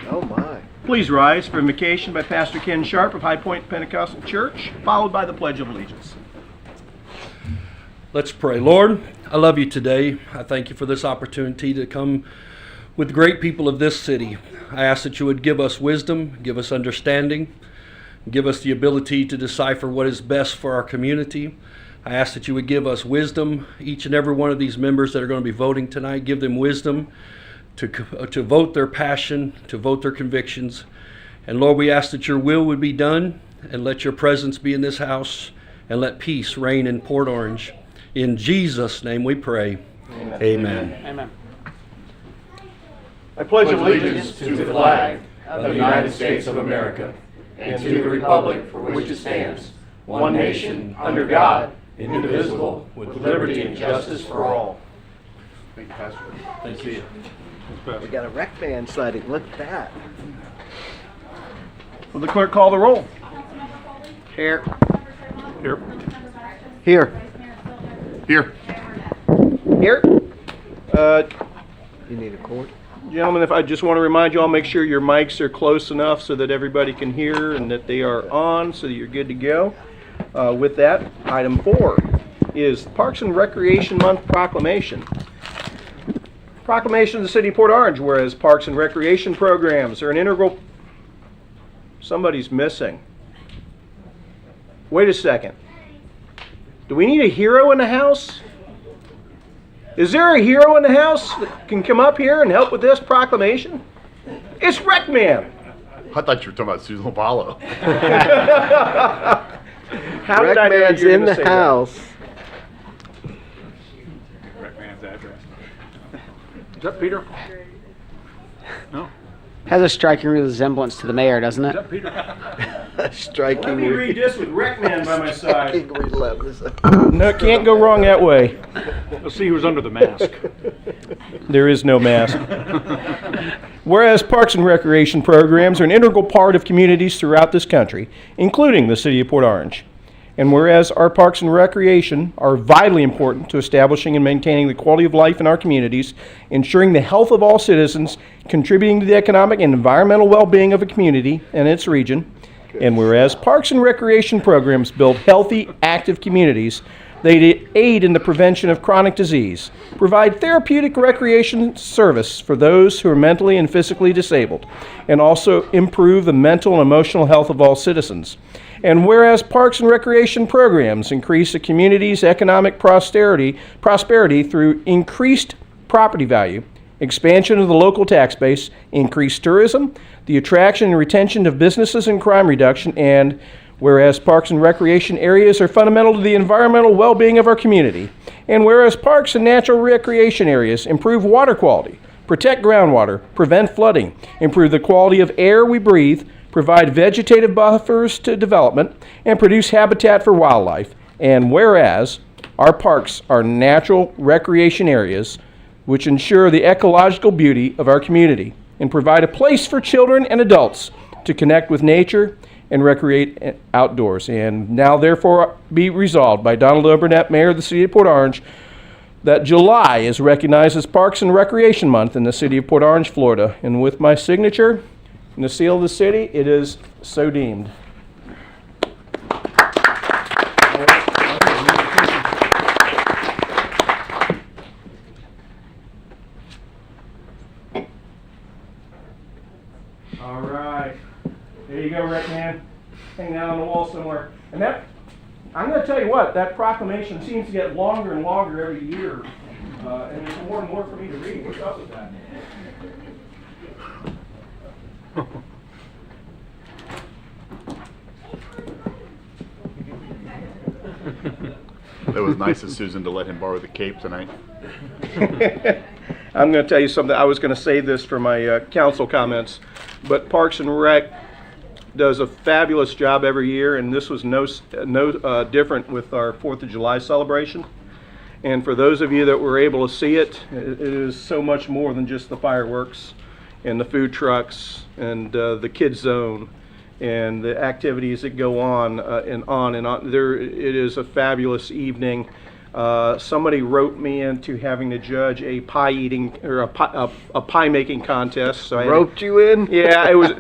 Oh my. Please rise for invocation by Pastor Ken Sharp of High Point Pentecostal Church, followed by the Pledge of Allegiance. Let's pray. Lord, I love you today. I thank you for this opportunity to come with the great people of this city. I ask that you would give us wisdom, give us understanding, give us the ability to decipher what is best for our community. I ask that you would give us wisdom. Each and every one of these members that are going to be voting tonight, give them wisdom to vote their passion, to vote their convictions. And Lord, we ask that your will would be done, and let your presence be in this house, and let peace reign in Port Orange. In Jesus' name we pray. Amen. Amen. Amen. I pledge allegiance to the flag of the United States of America and to the republic for which it stands, one nation, under God, indivisible, with liberty and justice for all. Thank you, Pastor. Thank you. We got a rec band sliding. Look at that. Will the clerk call the roll? Here. Here. Here. Here. Here. You need a cord? Gentlemen, if I just want to remind you all, make sure your mics are close enough so that everybody can hear and that they are on so that you're good to go. With that, item 4 is Parks and Recreation Month Proclamation. Proclamation of the City of Port Orange, whereas Parks and Recreation programs are an integral... Somebody's missing. Wait a second. Do we need a hero in the house? Is there a hero in the house that can come up here and help with this proclamation? It's Rec Man. I thought you were talking about Susan Apollo. How did Rec I know man's you were in gonna the say that? house. Rec man's address. Is that Peter? No. Has a striking resemblance to the mayor, doesn't it? Is that Peter? Striking. Let me read this with Rec Man by my side. Striking relentless. No, it can't go wrong that way. Let's see who's under the mask. There is no mask. Whereas Parks and Recreation programs are an integral part of communities throughout this country, including the City of Port Orange. And whereas our parks and recreation are vitally important to establishing and maintaining the quality of life in our communities, ensuring the health of all citizens, contributing to the economic and environmental well-being of a community and its region. And whereas parks and recreation programs build healthy, active communities, they aid in the prevention of chronic disease, provide therapeutic recreation service for those who are mentally and physically disabled, and also improve the mental and emotional health of all citizens. And whereas parks and recreation programs increase a community's economic prosperity through increased property value, expansion of the local tax base, increased tourism, the attraction and retention of businesses and crime reduction, and whereas parks and recreation areas are fundamental to the environmental well-being of our community, and whereas parks and natural recreation areas improve water quality, protect groundwater, prevent flooding, improve the quality of air we breathe, provide vegetative buffers to development, and produce habitat for wildlife, and whereas our parks are natural recreation areas which ensure the ecological beauty of our community and provide a place for children and adults to connect with nature and recreate outdoors. And now therefore be resolved by Donald O. Burnett, Mayor of the City of Port Orange, that July is recognized as Parks and Recreation Month in the City of Port Orange, Florida. And with my signature and the seal of the city, it is so deemed. All right. There you go, Rick Man. Hang that on the wall somewhere. And that, I'm going to tell you what, that proclamation seems to get longer and longer every year. And there's more and more for me to read. What's up with that? It was nice of Susan to let him borrow the cape tonight. I'm going to tell you something. I was going to save this for my council comments, but Parks and Rec does a fabulous job every year, and this was no different with our 4th of July celebration. And for those of you that were able to see it, it is so much more than just the fireworks and the food trucks and the kids zone and the activities that go on and on and on. It is a fabulous evening. Somebody roped me into having to judge a pie eating or a pie making contest. So I had to- Roped you in? yeah, it was.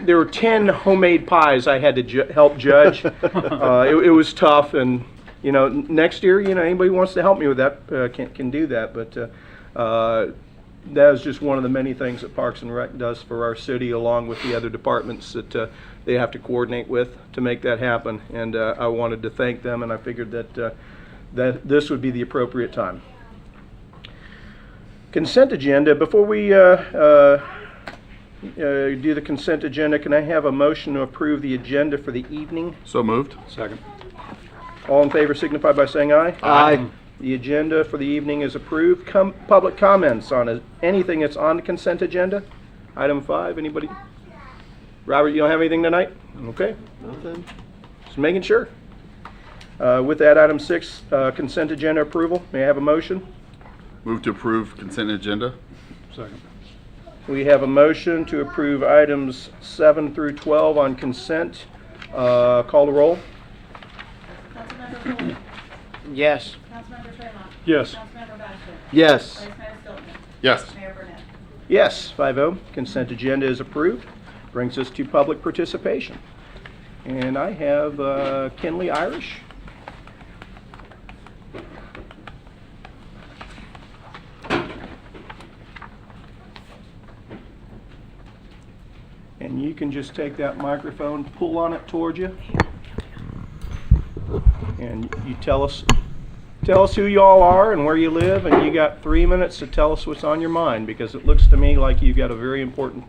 There were 10 homemade pies I had to help judge. It was tough, and next year, anybody who wants to help me with that can do that. But that is just one of the many things that Parks and Rec does for our city, along with the other departments that they have to coordinate with to make that happen. And I wanted to thank them, and I figured that this would be the appropriate time. Consent agenda. Before we do the consent agenda, can I have a motion to approve the agenda for the evening? So moved. Second. All in favor signify by saying aye. Aye. The agenda for the evening is approved. Public comments on anything that's on the consent agenda? Item 5, anybody? Robert, you don't have anything tonight? Okay, Nothing. just making sure. With that, item 6, consent agenda approval. May I have a motion? Move to approve consent agenda. Second. We have a motion to approve items 7 through 12 on consent. Call the roll. Councilmember Foley, Yes. Councilmember Tremont, Yes. Councilmember Batchor, Yes. Vice Mayor Stiltner, Yes. Mayor Burnett. Yes, 5-0. Consent agenda is approved. Brings us to public participation. And I have Kinley Irish. And you can just take that microphone, pull on it towards you. And you tell us who you all are and where you live, and you got 3 minutes to tell us what's on your mind, because it looks to me like you got a very important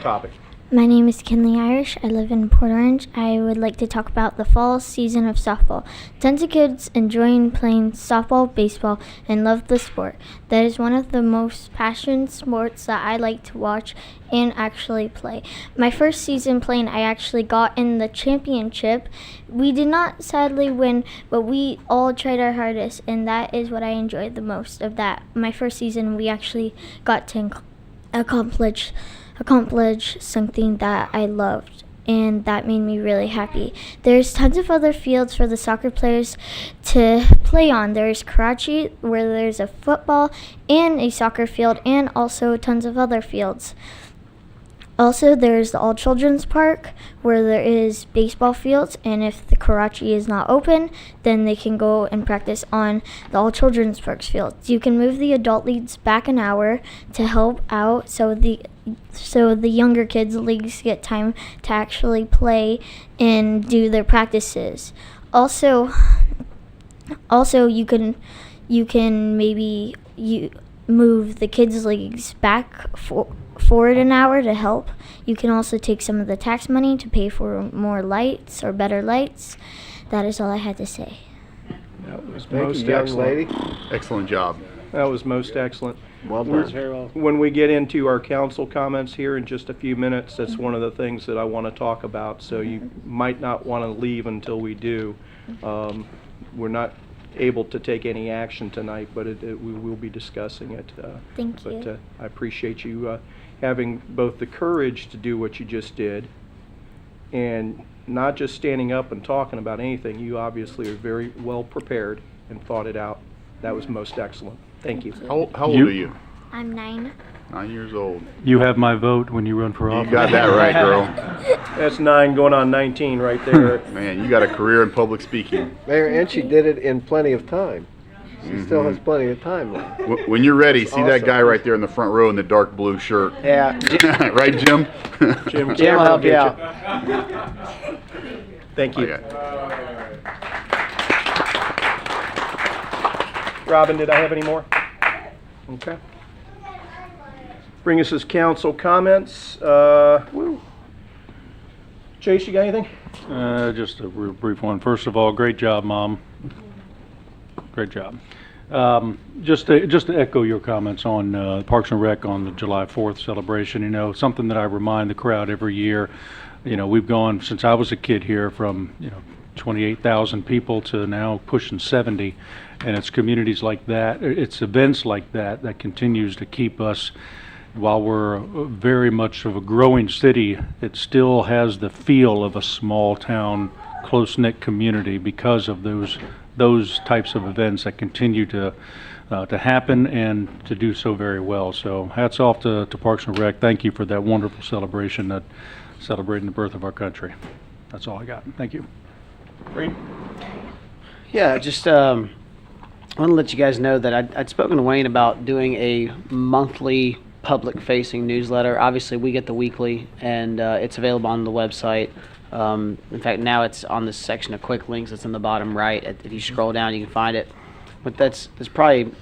topic. My name is Kinley Irish. I live in Port Orange. I would like to talk about the fall season of softball. Tons of kids enjoying playing softball, baseball, and love the sport. That is one of the most passionate sports that I like to watch and actually play. My first season playing, I actually got in the championship. We did not sadly win, but we all tried our hardest, and that is what I enjoyed the most of that. My first season, we actually got to accomplish something that I loved, and that made me really happy. There's tons of other fields for the soccer players to play on. There's Karachi, where there's a football and a soccer field, and also tons of other fields. Also, there's the All Children's Park, where there is baseball fields, and if the Karachi is not open, then they can go and practice on the All Children's Park's fields. You can move the adult leagues back an hour to help out, so the younger kids' leagues get time to actually play and do their practices. Also you can maybe move the kids' leagues back forward an hour to help. You can also take some of the tax money to pay for more lights or better lights. That is all I had to say. That was Thank most you, young excellent. lady. Excellent job. That was most excellent. Well done. When we get into our council comments here in just a few minutes, that's one of the things that I want to talk about, so you might not want to leave until we do. We're not able to take any action tonight, but we will be discussing it. Thank you. But I appreciate you having both the courage to do what you just did, and not just standing up and talking about anything. You obviously are very well prepared and thought it out. That was most excellent. Thank you. How old are you? I'm 9. 9 years old. You have my vote when you run for You office. got that right, girl. That's 9 going on 19 right there. Man, you got a career in public speaking. Mayor, and she did it in plenty of time. She still has plenty of time left. When you're ready, see that awesome. guy right there in the front row in the dark blue shirt. Yeah. Right, Jim? Jim Jim will Cameron help will you get out. Thank you. Okay. Robin, did I have any more? Okay. Bring us as council comments. Chase, you got anything? Just a real brief one. First of all, great job, Mom. Great job. Just to echo your comments on Parks and Rec on the July 4th celebration, something that I remind the crowd every year. We've gone, since I was a kid here, from 28,000 people to now pushing 70, and it's communities like that, it's events like that that continues to keep us. While we're very much of a growing city, it still has the feel of a small town, close-knit community because of those those types of events that continue to happen and to do so very well. So hats off to Parks and Rec. Thank you for that wonderful celebration, that celebrating the birth of our country. That's all I got. Thank you. Reed? Yeah, just I want to let you guys know that I'd spoken to Wayne about doing a monthly public-facing newsletter. Obviously, we get the weekly, and it's available on the website. In fact, now it's on this section of quick links. It's in the bottom right. If you scroll down, you can find it. But that's probably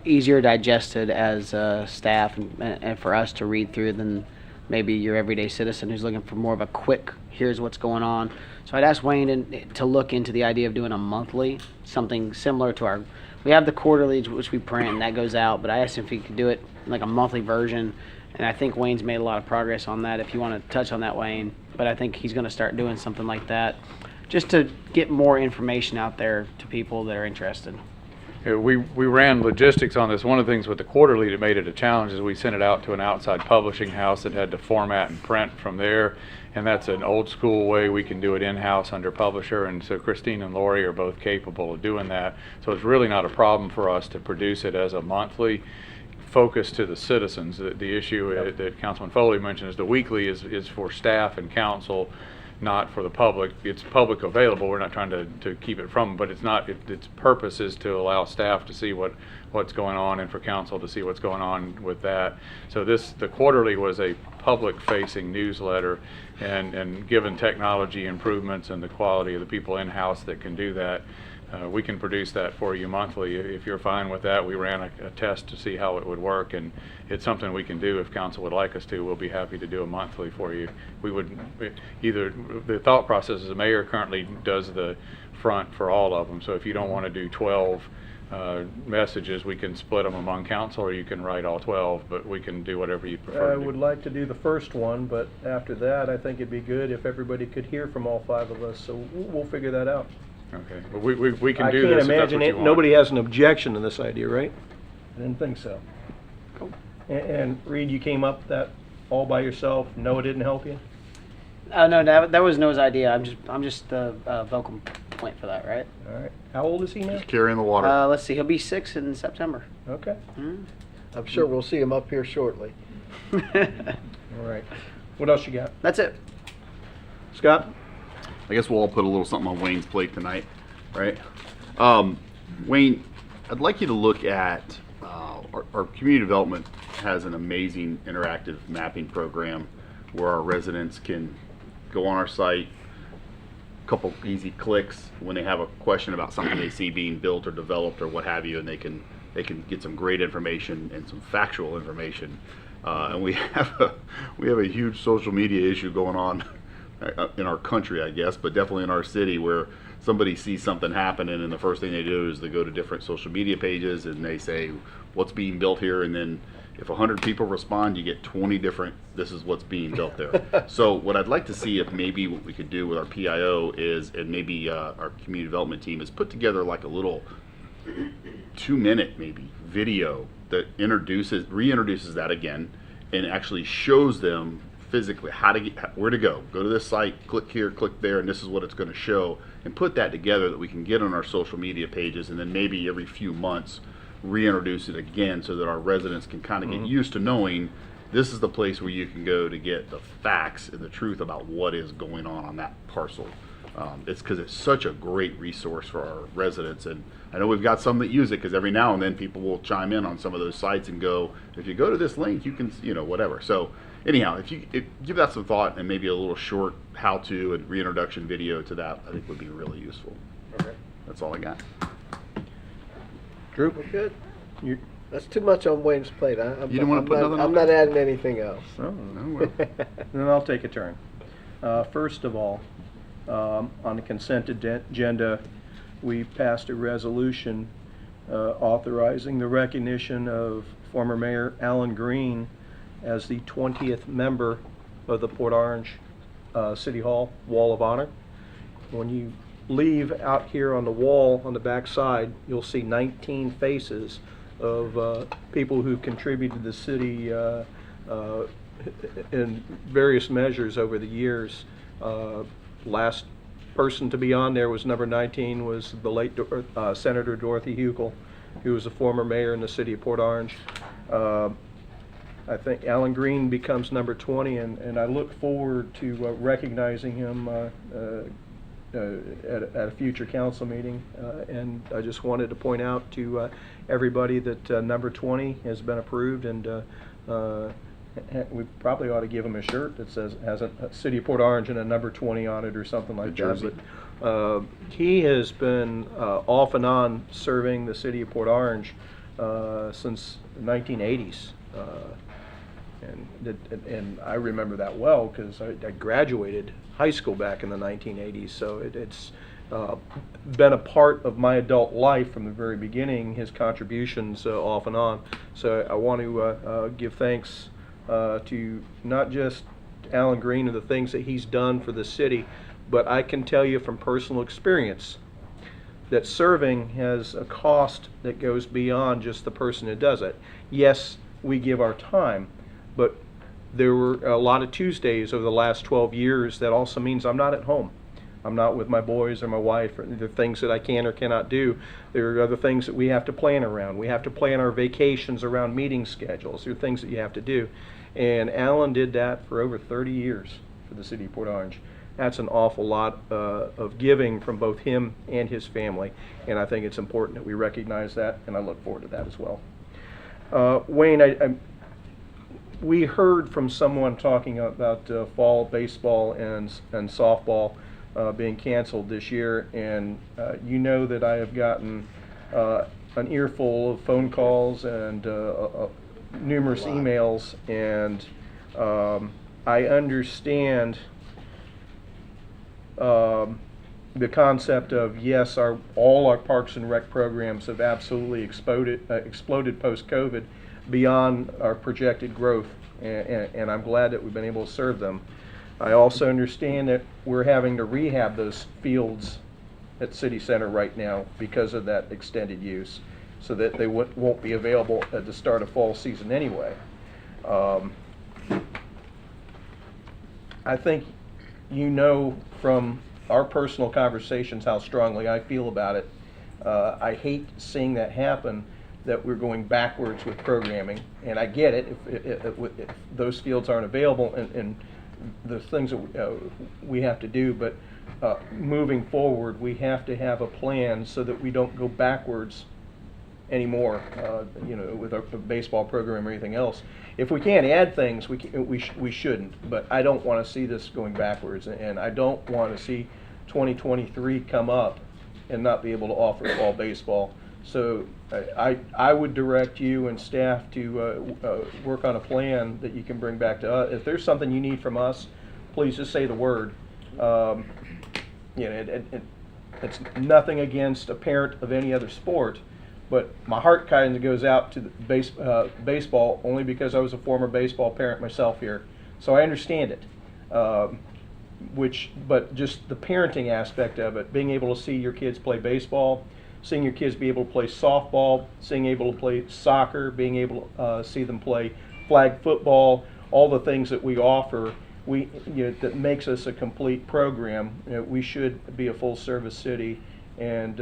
easier digested as staff and for us to read through than maybe your everyday citizen who's looking for more of a quick, here's what's going on. So I'd asked Wayne to look into the idea of doing a monthly, something similar to we have the quarterly, which we print, and that goes out, but I asked him if he could do it like a monthly version, and I think Wayne's made a lot of progress on that, if you want to touch on that, Wayne. But I think he's going to start doing something like that just to get more information out there to people that are interested. Yeah, we ran logistics on this. One of the things with the quarterly that made it a challenge is we sent it out to an outside publishing house that had to format and print from there, and that's an old school way. We can do it in-house under publisher, and so Christine and Lori are both capable of doing that. So it's really not a problem for us to produce it as a monthly focus to the citizens. The issue that Councilman Foley mentioned is the weekly is for staff and council, not for the public. It's public available. We're not trying to keep it from them, but it's not. Its purpose is to allow staff to see what's going on and for council to see what's going on with that. So the quarterly was a public-facing newsletter, and given technology improvements and the quality of the people in-house that can do that, we can produce that for you monthly. If you're fine with that, we ran a test to see how it would work, and it's something we can do if council would like us to. We'll be happy to do a monthly for you. We would either, the thought process is the mayor currently does the front for all of them, so if you don't want to do 12 messages, we can split them among council, or you can write all 12, but we can do whatever you prefer. I would like to do the first one, but after that, I think it'd be good if everybody could hear from all 5 of us, so we'll figure that out. Okay, but we can I do can't this if that's imagine what you want. nobody has an objection to this idea, right? I didn't think so. Cool. And Reed, you came up that all by yourself? Noah didn't help you? No, that was Noah's idea. I'm just the vocal point for that, right? All right. How old is he now? Just carrying the water. Let's see. He'll be 6 in September. Okay. I'm sure we'll see him up here shortly. All right. What else you got? That's it. Scott? I guess we'll all put a little something on Wayne's plate tonight, right? Wayne, I'd like you to look at our community development has an amazing interactive mapping program where our residents can go on our site, a couple easy clicks when they have a question about something they see being built or developed or what have you, and they can get some great information and some factual information. And we have a huge social media issue going on in our country, I guess, but definitely in our city, where somebody sees something happening and the first thing they do is they go to different social media pages and they say what's being built here, and then if 100 people respond, you get 20 different this is what's being built there. So what I'd like to see, if maybe what we could do with our PIO is, and maybe our community development team, is put together like a little 2-minute maybe video that reintroduces that again and actually shows them physically where to go to this site, click here, click there, and this is what it's going to show, and put that together that we can get on our social media pages, and then maybe every few months reintroduce it again so that our residents can kind of get used to knowing this is the place where you can go to get the facts and the truth about what is going on that parcel. It's because it's such a great resource for our residents, and I know we've got some that use it because every now and then people will chime in on some of those sites and go, if you go to this link, you can, whatever. So anyhow, if you give that some thought, and maybe a little short how-to and reintroduction video to that, I think would be really useful. Okay. That's all I got. Drew? We're good. You, That's too much on Wayne's plate. You didn't want to put nothing on I'm not adding anything else. oh, No, well. Then I'll take a turn. First of all, on the consent agenda, we passed a resolution authorizing the recognition of former Mayor Alan Green as the 20th member of the Port Orange City Hall Wall of Honor. When you leave out here on the wall on the back side, you'll see 19 faces of people who contributed to the city in various measures over the years. Last person to be on there was number 19, was the late Senator Dorothy Huckel, who was a former mayor in the city of Port Orange. I think Alan Green becomes number 20, and I look forward to recognizing him at a future council meeting. And I just wanted to point out to everybody that number 20 has been approved, and we probably ought to give him a shirt that has a City of Port Orange and a number 20 on it or something like that. But he has been off and on serving the City of Port Orange since the 1980s. And I remember that well because I graduated high school back in the 1980s, so it's been a part of my adult life from the very beginning, his contributions off and on. So I want to give thanks to not just Alan Green and the things that he's done for the city, but I can tell you from personal experience that serving has a cost that goes beyond just the person who does it. Yes, we give our time, but there were a lot of Tuesdays over the last 12 years that also means I'm not at home. I'm not with my boys or my wife, or the things that I can or cannot do. There are other things that we have to plan around. We have to plan our vacations around meeting schedules. There are things that you have to do. And Alan did that for over 30 years for the City of Port Orange. That's an awful lot of giving from both him and his family. And I think it's important that we recognize that, and I look forward to that as well. Wayne, we heard from someone talking about fall baseball and softball being canceled this year, and you know that I have gotten an earful of phone calls and numerous emails, and I understand the concept of, yes, all our Parks and Rec programs have absolutely exploded post-COVID beyond our projected growth, and I'm glad that we've been able to serve them. I also understand that we're having to rehab those fields at City Center right now because of that extended use, so that they won't be available at the start of fall season anyway. I think you know from our personal conversations how strongly I feel about it. I hate seeing that happen, that we're going backwards with programming, and I get it if those fields aren't available and the things that we have to do, but moving forward we have to have a plan so that we don't go backwards anymore, with our baseball program or anything else. If we can't add things, we shouldn't, but I don't want to see this going backwards, and I don't want to see 2023 come up and not be able to offer fall baseball. So I would direct you and staff to work on a plan that you can bring back to us. If there's something you need from us, please just say the word. It's nothing against a parent of any other sport, but my heart kind of goes out to the baseball only because I was a former baseball parent myself here, so I understand it. But just the parenting aspect of it, being able to see your kids play baseball, seeing your kids be able to play softball, seeing able to play soccer, being able to see them play flag football, all the things that we offer, that makes us a complete program. We should be a full-service city, and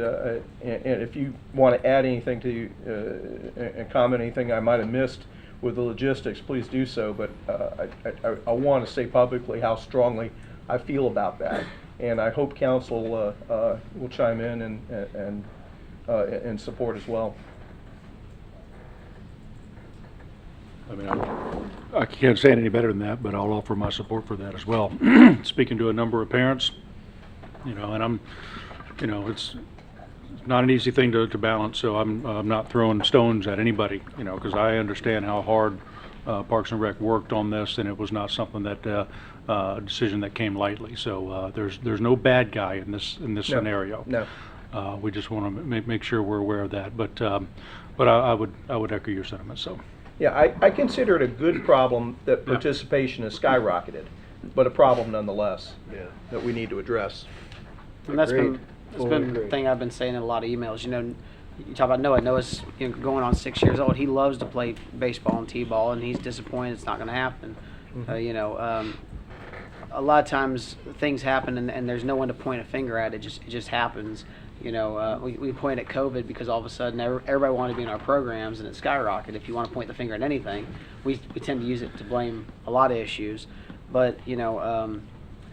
if you want to add anything to and comment anything I might have missed with the logistics, please do so. But I want to say publicly how strongly I feel about that, and I hope council will chime in and support as well. I mean, I can't say it any better than that, but I'll offer my support for that as well. Speaking to a number of parents, and it's not an easy thing to balance, so I'm not throwing stones at anybody, because I understand how hard Parks and Rec worked on this, and it was not something that a decision that came lightly. So there's no bad guy in this scenario. No. We just want to make sure we're aware of that. But I would echo your sentiments. So. Yeah, I consider it a good problem that participation has skyrocketed, but a problem nonetheless that we need to address. And that's been the thing I've been saying in a lot of emails. You talk about Noah. Noah's going on 6 years old. He loves to play baseball and t-ball, and he's disappointed it's not going to happen. a lot of times things happen and there's no one to point a finger at. It just happens. You know, we point at COVID because all of a sudden everybody wanted to be in our programs and it skyrocketed. If you want to point the finger at anything, we tend to use it to blame a lot of issues. But, you know,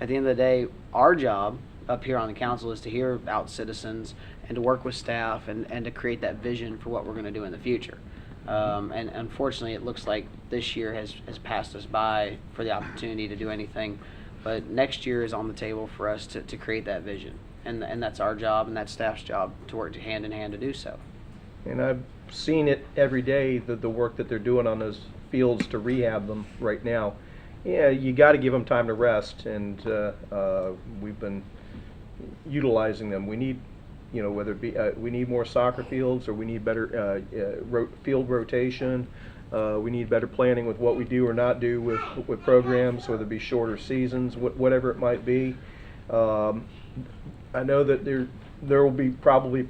at the end of the day, our job up here on the council is to hear out citizens and to work with staff and to create that vision for what we're going to do in the future. And unfortunately, it looks like this year has passed us by for the opportunity to do anything. But next year is on the table for us to create that vision. And that's our job and that's staff's job to work hand in hand to do so. And I've seen it every day, the work that they're doing on those fields to rehab them right now. Yeah, you got to give them time to rest, and we've been utilizing them. We need, you know, whether it be we need more soccer fields, or we need better field rotation. We need better planning with what we do or not do with programs, whether it be shorter seasons, whatever it might be. I know that there will be probably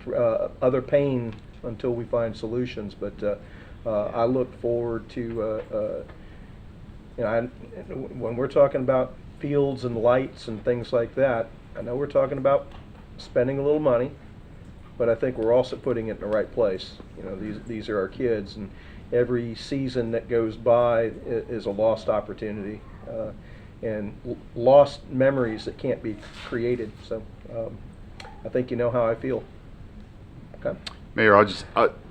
other pain until we find solutions, but I look forward to you know, when we're talking about fields and lights and things like that, I know we're talking about spending a little money, but I think we're also putting it in the right place. You know, these are our kids, and every season that goes by is a lost opportunity and lost memories that can't be created. So I think you know how I feel. Okay. Mayor,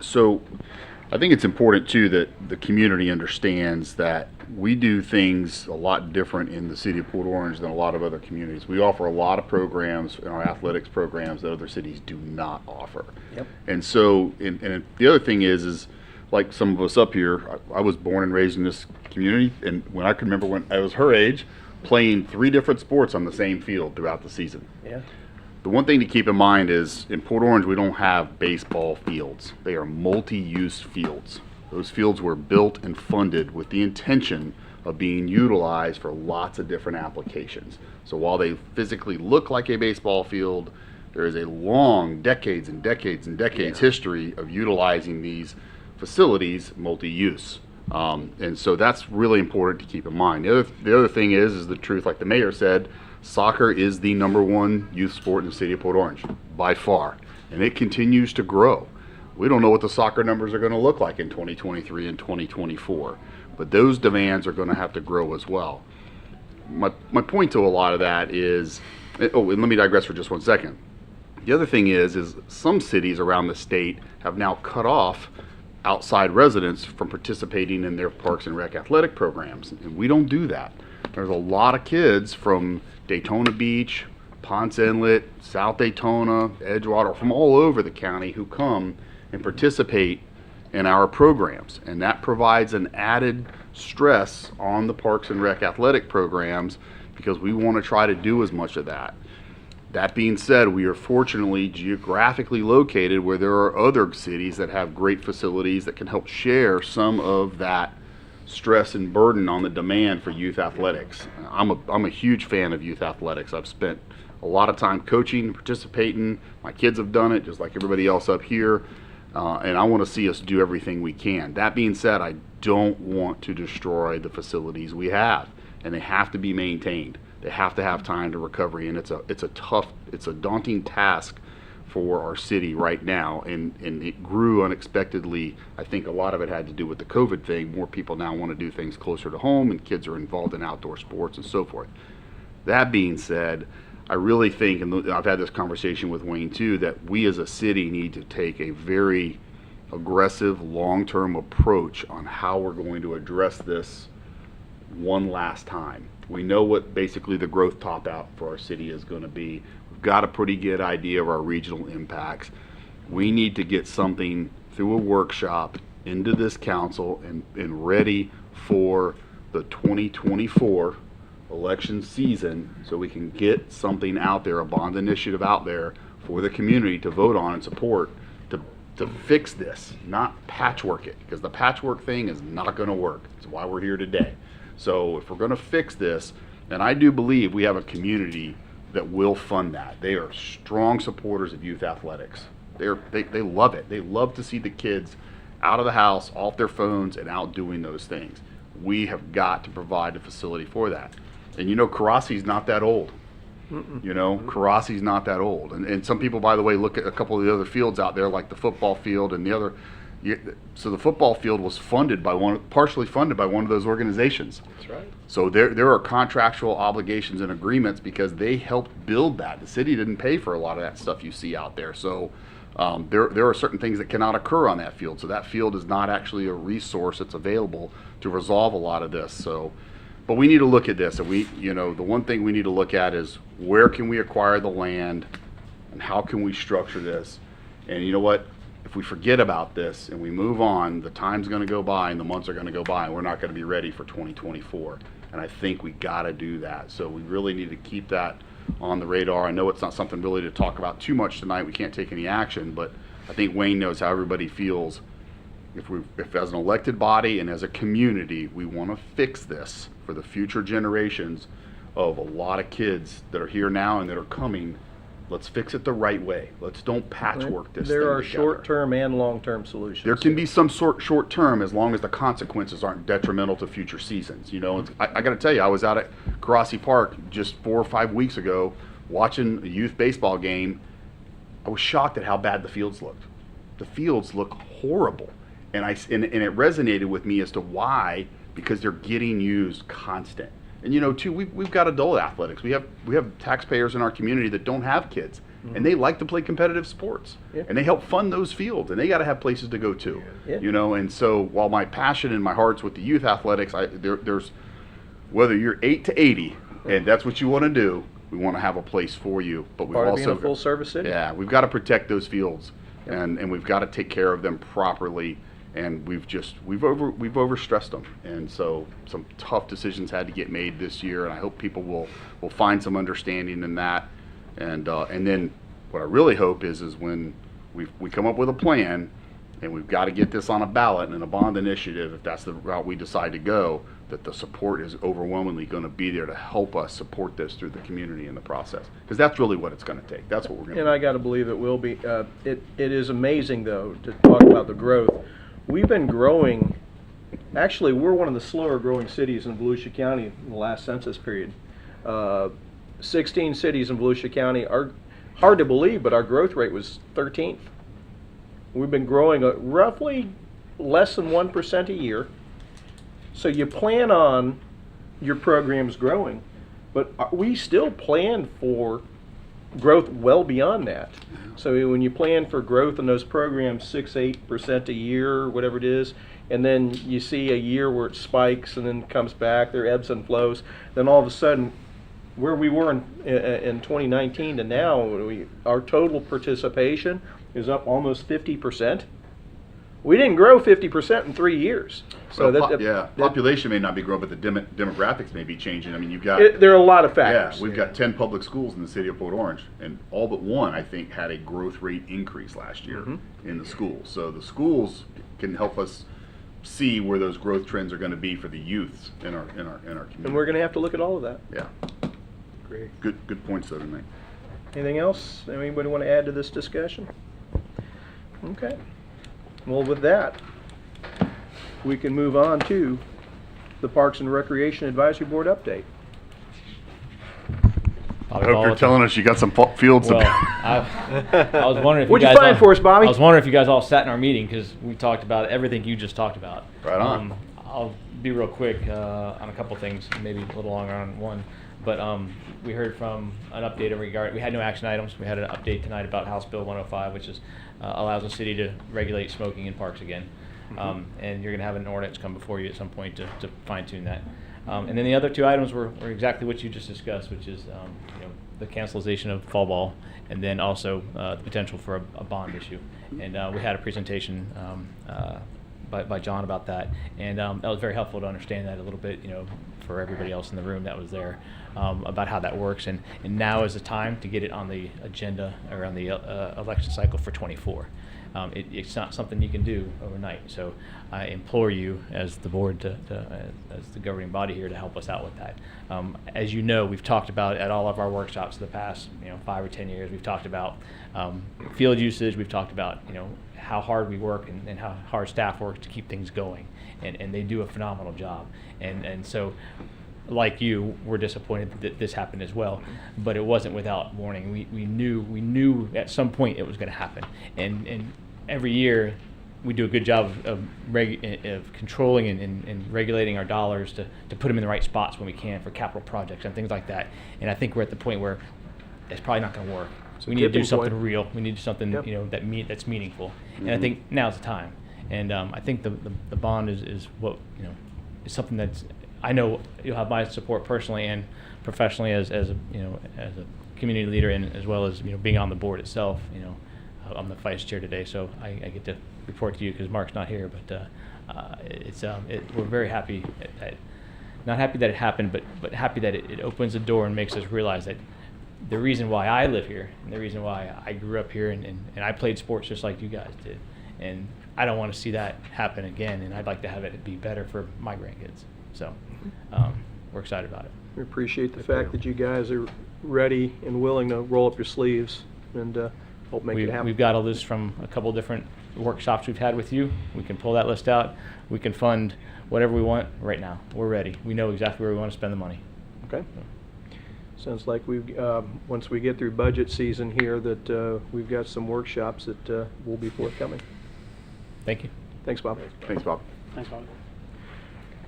so I think it's important too that the community understands that we do things a lot different in the city of Port Orange than a lot of other communities. We offer a lot of programs in our athletics programs that other cities do not offer. Yep. And so, and the other thing is like some of us up here, I was born and raised in this community, and when I can remember when I was her age, playing 3 different sports on the same field throughout the season. Yeah. The one thing to keep in mind is in Port Orange, we don't have baseball fields. They are multi-use fields. Those fields were built and funded with the intention of being utilized for lots of different applications. So while they physically look like a baseball field, there is a long decades and decades and decades history of utilizing these facilities multi-use. And so that's really important to keep in mind. The other thing is the truth, like the mayor said, soccer is the #1 youth sport in the city of Port Orange, by far, and it continues to grow. We don't know what the soccer numbers are going to look like in 2023 and 2024, but those demands are going to have to grow as well. My point to a lot of that is, and let me digress for just 1 second. The other thing is some cities around the state have now cut off outside residents from participating in their Parks and Rec athletic programs, and we don't do that. There's a lot of kids from Daytona Beach, Ponce Inlet, South Daytona, Edgewater, from all over the county who come and participate in our programs. And that provides an added stress on the Parks and Rec athletic programs because we want to try to do as much of that. That being said, we are fortunately geographically located where there are other cities that have great facilities that can help share some of that stress and burden on the demand for youth athletics. I'm a huge fan of youth athletics. I've spent a lot of time coaching, participating. My kids have done it just like everybody else up here. And I want to see us do everything we can. That being said, I don't want to destroy the facilities we have, and they have to be maintained. They have to have time to recovery, and it's a daunting task for our city right now, and it grew unexpectedly. I think a lot of it had to do with the COVID thing. More people now want to do things closer to home, and kids are involved in outdoor sports and so forth. That being said, I really think, and I've had this conversation with Wayne too, that we as a city need to take a very aggressive long-term approach on how we're going to address this one last time. We know what basically the growth top out for our city is going to be. We've got a pretty good idea of our regional impacts. We need to get something through a workshop into this council and ready for the 2024 election season so we can get something out there, a bond initiative out there for the community to vote on and support to fix this, not patchwork it, because the patchwork thing is not going to work. That's why we're here today. So if we're going to fix this, and I do believe we have a community that will fund that. They are strong supporters of youth athletics. They love it. They love to see the kids out of the house, off their phones, and out doing those things. We have got to provide a facility for that. And you know, Karasi's not that old. You know, Karasi's not that old. And some people, by the way, look at a couple of the other fields out there, like the football field and the other. So the football field was partially funded by one of those organizations. That's right. So there are contractual obligations and agreements because they helped build that. The city didn't pay for a lot of that stuff you see out there. So there are certain things that cannot occur on that field. So that field is not actually a resource that's available to resolve a lot of this. So, but we need to look at this. And the one thing we need to look at is where can we acquire the land and how can we structure this? And you know what? If we forget about this and we move on, the time's going to go by and the months are going to go by and we're not going to be ready for 2024. And I think we got to do that. So we really need to keep that on the radar. I know it's not something really to talk about too much tonight. We can't take any action, but I think Wayne knows how everybody feels. If as an elected body and as a community, we want to fix this for the future generations of a lot of kids that are here now and that are coming. Let's fix it the right way. Let's don't patchwork this thing There are together. short-term and long-term solutions. There can be some short-term as long as the consequences aren't detrimental to future seasons. You know, I got to tell you, I was out at Karasi Park just 4 or 5 weeks ago watching a youth baseball game. I was shocked at how bad the fields looked. The fields look horrible. And it resonated with me as to why, because they're getting used constant. And you know, too, we've got adult athletics. We have taxpayers in our community that don't have kids, and they like to play competitive sports, and they help fund those fields, and they got to have places to go to. Yeah. You know, and so while my passion and my heart's with the youth athletics, there's whether you're 8 to 80, and that's what you want to do, we want to have a place for you. But we've Part of also being a full-service city. yeah, we've got to protect those fields, and we've got to take care of them properly. And we've overstressed them, and so some tough decisions had to get made this year. And I hope people will find some understanding in that. And then what I really hope is when we come up with a plan, and we've got to get this on a ballot and a bond initiative, if that's the route we decide to go, that the support is overwhelmingly going to be there to help us support this through the community in the process. Because that's really what it's going to take. That's what we're going to And I got to believe it will be. It is amazing, though, to talk about the growth. We've been growing. Actually, we're one of the slower growing cities in Volusia County in the last census period. 16 cities in Volusia County are hard to believe, but our growth rate was 13th. We've been growing at roughly less than 1% a year. So you plan on your programs growing, but we still plan for growth well beyond that. So when you plan for growth in those programs 6-8% a year, whatever it is, and then you see a year where it spikes and then comes back, there are ebbs and flows, then all of a sudden where we were in 2019 to now, our total participation is up almost 50%. We didn't grow 50% in 3 years. So population may not be growing, but the demographics may be changing. I mean, you've got there are a lot of factors. Yeah, we've got 10 public schools in the city of Port Orange, and all but one, I think, had a growth rate increase last year in the schools. So the schools can help us see where those growth trends are going to be for the youths in our community. And we're going to have to look at all of that. Yeah. Great. Good points though tonight. Anything else? Anybody want to add to this discussion? Okay. Well, with that, we can move on to the Parks and Recreation Advisory Board update. I hope you're telling us you got some fields Well, to. I was wondering if What'd you you guys find for us, Bobby? I was wondering if you guys all sat in our meeting because we talked about everything you just talked about. Right on. I'll be real quick on a couple things, maybe a little longer on one. But we heard from an update in regard. We had no action items. We had an update tonight about House Bill 105, which is allows the city to regulate smoking in parks again. And you're going to have an ordinance come before you at some point to fine tune that. And then the other two items were exactly what you just discussed, which is the cancellation of fall ball, and then also the potential for a bond issue. And we had a presentation by John about that, and that was very helpful to understand that a little bit, for everybody else in the room that was there, about how that works. And now is the time to get it on the agenda or on the election cycle for 24. It's not something you can do overnight. So I implore you as the board, as the governing body here, to help us out with that. As you know, we've talked about at all of our workshops the past 5 or 10 years. We've talked about field usage. We've talked about how hard we work and how hard staff works to keep things going, and they do a phenomenal job. And so like you, were disappointed that this happened as well. But it wasn't without warning. We knew at some point it was going to happen. And every year we do a good job of controlling and regulating our dollars to put them in the right spots when we can for capital projects and things like that. And I think we're at the point where it's probably not going to work. So we need to do tipping something point. real. We need to do something Yep. that's meaningful. And I think now's the time. And I think the bond is what is something that's, I know you'll have my support personally and professionally as a as a community leader, and as well as being on the board itself. I'm the vice chair today, so I get to report to you because Mark's not here. But we're very happy. Not happy that it happened, but happy that it opens the door and makes us realize that the reason why I live here and the reason why I grew up here and I played sports just like you guys did, and I don't want to see that happen again, and I'd like to have it be better for my grandkids. So we're excited about it. We appreciate the fact that you guys are ready and willing to roll up your sleeves and help make it happen. We've got a list from a couple different workshops we've had with you. We can pull that list out. We can fund whatever we want right now. We're ready. We know exactly where we want to spend the money. Okay. Sounds like we've once we get through budget season here, that we've got some workshops that will be forthcoming. Thank you. Thanks, Bob. Thanks, Bob. Thanks, Bob.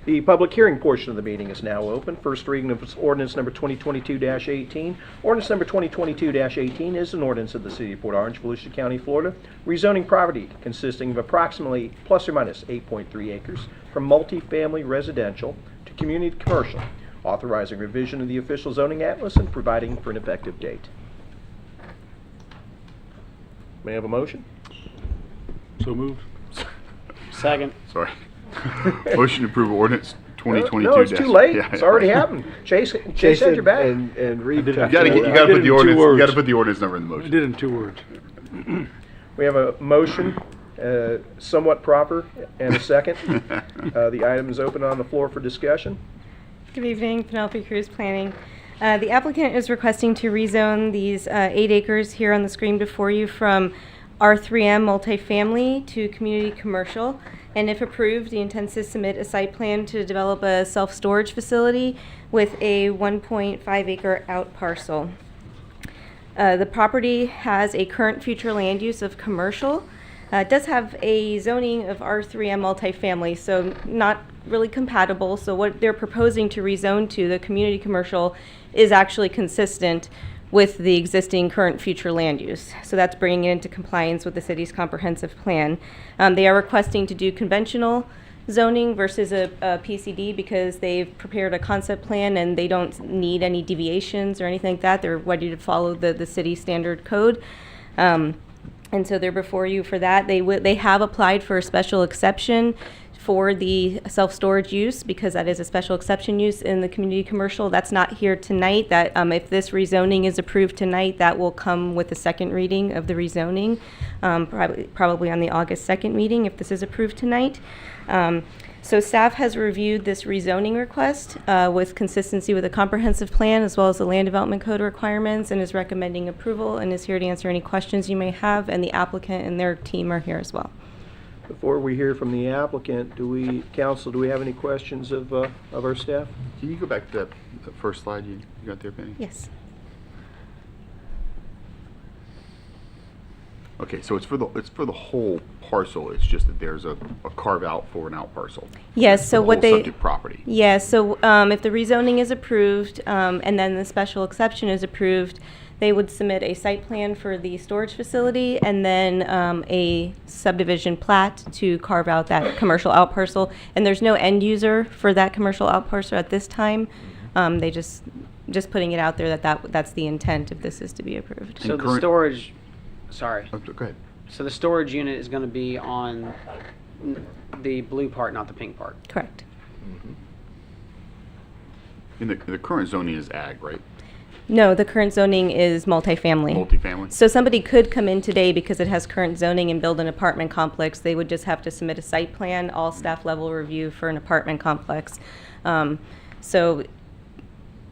The public hearing portion of the meeting is now open. First reading of ordinance number 2022-18. Ordinance number 2022-18 is an ordinance of the City of Port Orange, Volusia County, Florida, rezoning property consisting of approximately plus or minus 8.3 acres from multifamily residential to community commercial, authorizing revision of the official zoning atlas and providing for an effective date. May I have a motion? So moved. Second. Sorry. Motion to approve ordinance 2022. No, it's too late. Yeah, It's already right. happened. Chase had your back. And read. I did it. You gotta I did put it the in 2 ordinance. You words. gotta put the ordinance number in the I motion. did it in 2 words. We have a motion, somewhat proper, and a second. The item is open on the floor for discussion. Good evening, Penelope Cruz, Planning. The applicant is requesting to rezone these 8 acres here on the screen before you from R3M multifamily to community commercial. And if approved, he intends to submit a site plan to develop a self-storage facility with a 1.5 acre out parcel. The property has a current future land use of commercial. It does have a zoning of R3M multifamily, so not really compatible. So what they're proposing to rezone to, the community commercial, is actually consistent with the existing current future land use. So that's bringing it into compliance with the city's comprehensive plan. They are requesting to do conventional zoning versus a PCD because they've prepared a concept plan and they don't need any deviations or anything like that. They're ready to follow the city standard code. And so they're before you for that. They have applied for a special exception for the self-storage use because that is a special exception use in the community commercial. That's not here tonight. That if this rezoning is approved tonight, that will come with the second reading of the rezoning, probably on the August 2nd meeting if this is approved tonight. So staff has reviewed this rezoning request with consistency with the comprehensive plan as well as the land development code requirements and is recommending approval and is here to answer any questions you may have, and the applicant and their team are here as well. Before we hear from the applicant, council, do we have any questions of our staff? Can you go back to that first slide you got there, Penny? Yes. Okay, so it's for the whole parcel. It's just that there's a carve out for an out parcel. Yes, so The what whole they... subject property. Yes, so if the rezoning is approved and then the special exception is approved, they would submit a site plan for the storage facility and then a subdivision plat to carve out that commercial out parcel. And there's no end user for that commercial out parcel at this time. They just putting it out there that's the intent if this is to be approved. So And the current- storage, sorry. Oh, go ahead. So the storage unit is going to be on the blue part, not the pink part. Correct. And the current zoning is ag, right? No, the current zoning is multifamily. Multifamily. So somebody could come in today because it has current zoning and build an apartment complex. They would just have to submit a site plan, all staff level review for an apartment complex. So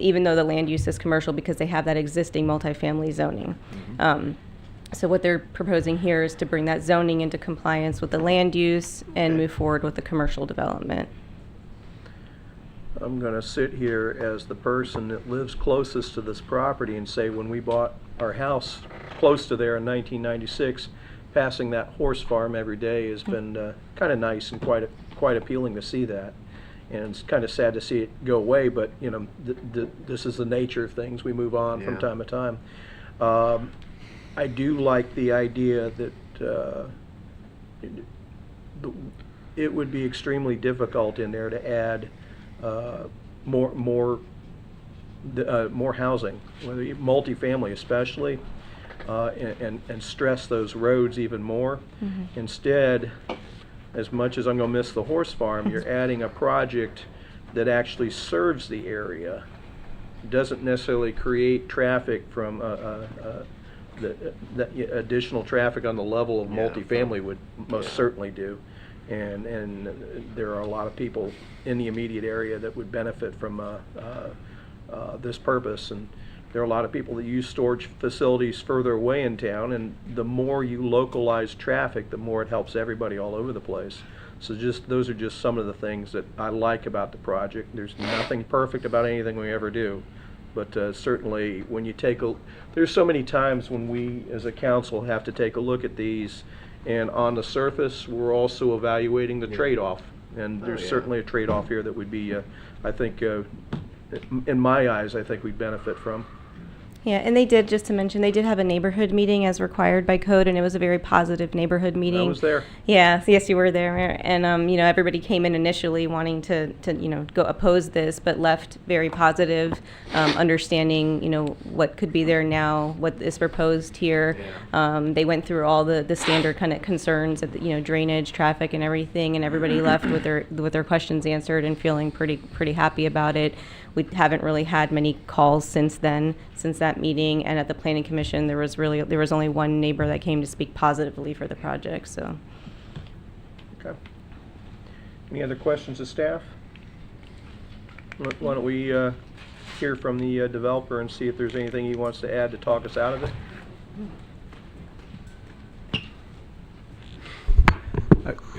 even though the land use is commercial because they have that existing multifamily zoning. So what they're proposing here is to bring that zoning into compliance with the land use and move forward with the commercial development. I'm gonna sit here as the person that lives closest to this property and say, when we bought our house close to there in 1996, passing that horse farm every day has been kind of nice and quite appealing to see that. And it's kind of sad to see it go away, but you know, this is the nature of things. We move on from Yeah. time to time. I do like the idea that it would be extremely difficult in there to add more housing, whether multifamily especially, and stress those roads even more. Instead, as much as I'm going to miss the horse farm, you're adding a project that actually serves the area. Doesn't necessarily create traffic from the additional traffic on the level of multifamily would most certainly do. And there are a lot of people in the immediate area that would benefit from this purpose. And there are a lot of people that use storage facilities further away in town, and the more you localize traffic, the more it helps everybody all over the place. So those are just some of the things that I like about the project. There's nothing perfect about anything we ever do, but certainly when you there's so many times when we as a council have to take a look at these, and on the surface we're also evaluating the trade-off, and there's certainly a trade-off here that would be I think in my eyes I think we'd benefit from. Yeah, and they did, just to mention, they did have a neighborhood meeting as required by code, and it was a very positive neighborhood meeting. I was there. Yeah, yes, you were there. And, you know, everybody came in initially wanting to you know, go oppose this, but left very positive, understanding, you know, what could be there now, what is proposed here. They went through all the standard kind of concerns, of, you know, drainage, traffic, and everything, and everybody left with their questions answered and feeling pretty happy about it. We haven't really had many calls since that meeting, and at the Planning Commission, there was only one neighbor that came to speak positively for the project, so. Okay. Any other questions of staff? Why don't we hear from the developer and see if there's anything he wants to add to talk us out of it?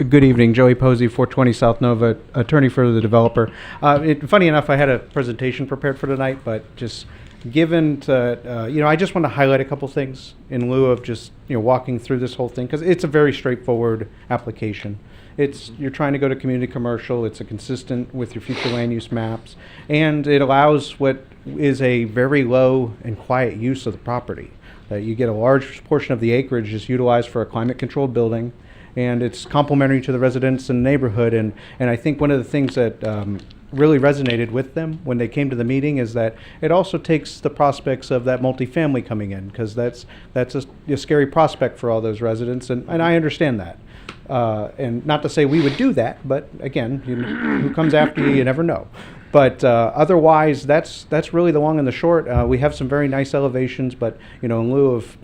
Good evening, Joey Posey, 420 South Nova, attorney for the developer. Funny enough, I had a presentation prepared for tonight, but just given to, you know, I just want to highlight a couple things in lieu of just, you know, walking through this whole thing, because it's a very straightforward application. You're trying to go to community commercial, it's consistent with your future land use maps, and it allows what is a very low and quiet use of the property. You get a large portion of the acreage is utilized for a climate-controlled building, and it's complementary to the residents in the neighborhood. And I think one of the things that really resonated with them when they came to the meeting is that it also takes the prospects of that multifamily coming in, because that's a scary prospect for all those residents, and I understand that. And not to say we would do that, but again, who comes after you never know. But otherwise, that's really the long and the short. We have some very nice elevations, but you know, in lieu of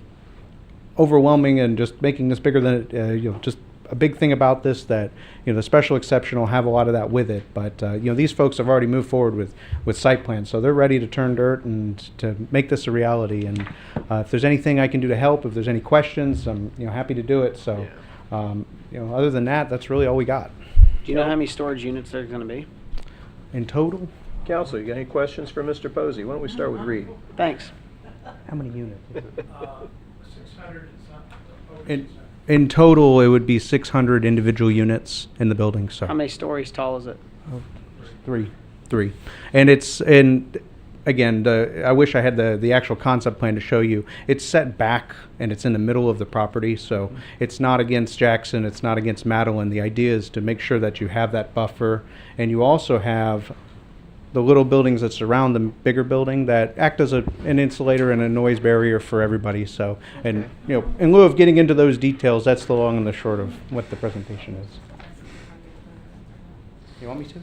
overwhelming and just making this bigger than you know, just a big thing about this, that you know, the special exception will have a lot of that with it. But you know, these folks have already moved forward with site plans, so they're ready to turn dirt and to make this a reality. And if there's anything I can do to help, if there's any questions, I'm happy to do it. So you know, other than that, that's really all we got. Do you know how many storage units there's going to be? In total? Council, you got any questions for Mr. Posey? Why don't we start with Reed? Thanks. How many units? 600 in total, it would be 600 individual units in the building. So How many stories tall is it? Three. And again, I wish I had the actual concept plan to show you. It's set back and it's in the middle of the property, so it's not against Jackson, it's not against Madeline. The idea is to make sure that you have that buffer, and you also have the little buildings that surround the bigger building that act as an insulator and a noise barrier for everybody. So, and you know, in lieu of getting into those details, that's the long and the short of what the presentation is. You want me to?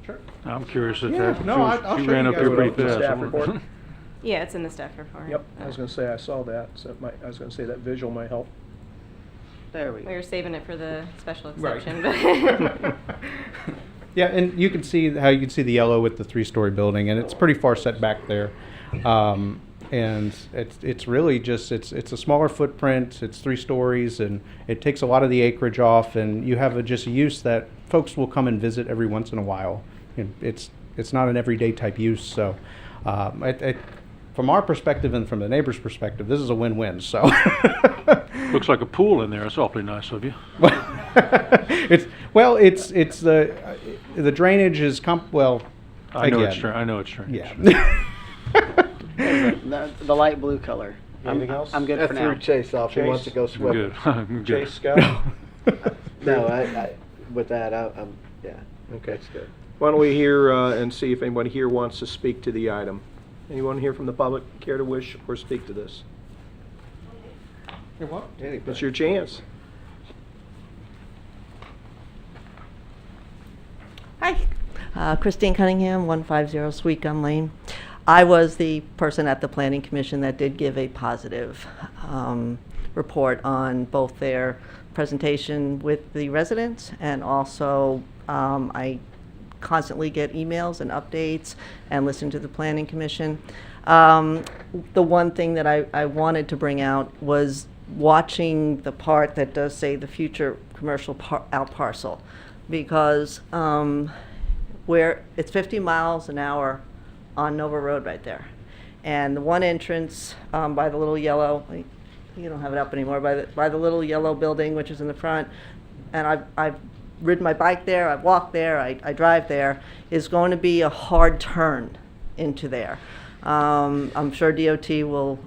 Sure. I'm curious at Yeah, that. no, I'll She show ran you up guys there what pretty the fast. staff report. Yeah, it's in the staff report. Yep, I was going to say I saw that, so I was going to say that visual might help. There we We go. were saving it for the special Right. exception, but. Yeah, and you can see how you can see the yellow with the three-story building, and it's pretty far set back there. And it's really just it's a smaller footprint. It's 3 stories, and it takes a lot of the acreage off. And you have just a use that folks will come and visit every once in a while. It's it's not an everyday type use. So, from our perspective and from the neighbor's perspective, this is a win-win. So, Looks like a pool in there. That's awfully nice of you. it's the drainage is I know it's again, I know it's strange. yeah. The light blue color. Anything else? I'm good That for threw now. Chase off. He wants to go I'm swimming. good. I'm good. Chase, Scott? No, with that, yeah. Okay. That's good. Why don't we hear and see if anybody here wants to speak to the item? Anyone here from the public care to wish or speak to this? It's your chance. Hi, Christine Cunningham, 150 Sweet Gum Lane. I was the person at the Planning Commission that did give a positive report on both their presentation with the residents, and also I constantly get emails and updates and listen to the Planning Commission. The one thing that I wanted to bring out was watching the part that does say the future commercial out parcel, because where it's 50 miles an hour on Nova Road right there. And the one entrance by the little yellow, you don't have it up anymore, by the little yellow building, which is in the front, and I've ridden my bike there, I've walked there, I drive there, is going to be a hard turn into there. I'm sure DOT will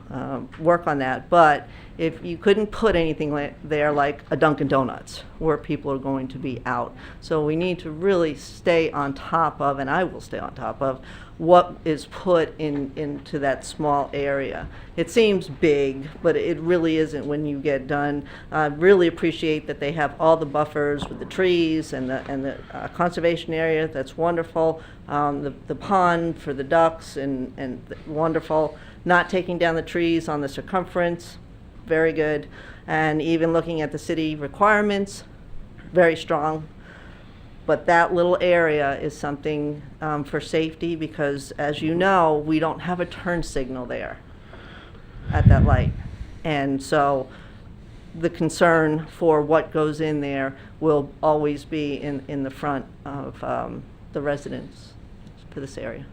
work on that, but if you couldn't put anything there like a Dunkin' Donuts where people are going to be out. So we need to really stay on top of, and I will stay on top of, what is put into that small area. It seems big, but it really isn't when you get done. I really appreciate that they have all the buffers with the trees and the conservation area. That's wonderful. The pond for the ducks and wonderful. Not taking down the trees on the circumference, very good. And even looking at the city requirements, very strong. But that little area is something for safety, because as you know, we don't have a turn signal there at that light. And so the concern for what goes in there will always be in the front of the residents for this area.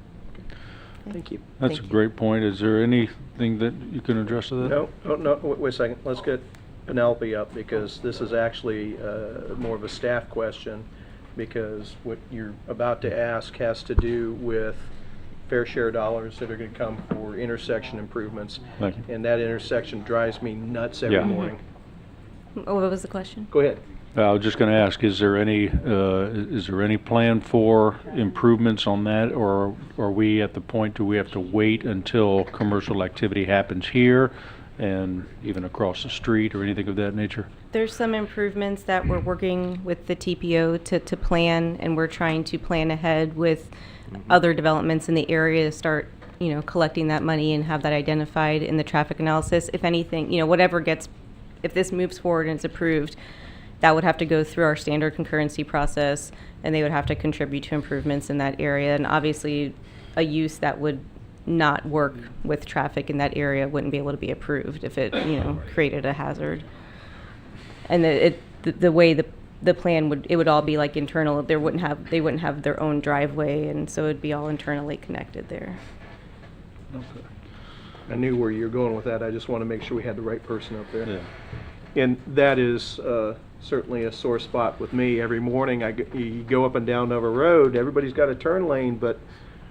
Thank you. That's a great point. Is there anything that you can address to that? No, wait a second. Let's get Penelope up, because this is actually more of a staff question, because what you're about to ask has to do with fair share dollars that are going to come for intersection improvements. Thank you. And that intersection drives me nuts every Yeah. morning. What was the question? Go ahead. I was just going to ask, is there any plan for improvements on that, or are we at the point, do we have to wait until commercial activity happens here and even across the street or anything of that nature? There's some improvements that we're working with the TPO to plan, and we're trying to plan ahead with other developments in the area to start, collecting that money and have that identified in the traffic analysis. If anything, if this moves forward and it's approved, that would have to go through our standard concurrency process, and they would have to contribute to improvements in that area. And obviously, a use that would not work with traffic in that area wouldn't be able to be approved if it, created a hazard. And the way the plan would all be like internal. They wouldn't have their own driveway, and so it'd be all internally connected there. I knew where you're going with that. I just want to make sure we had the right person up there. Yeah. And that is certainly a sore spot with me. Every morning you go up and down Nova Road, everybody's got a turn lane, but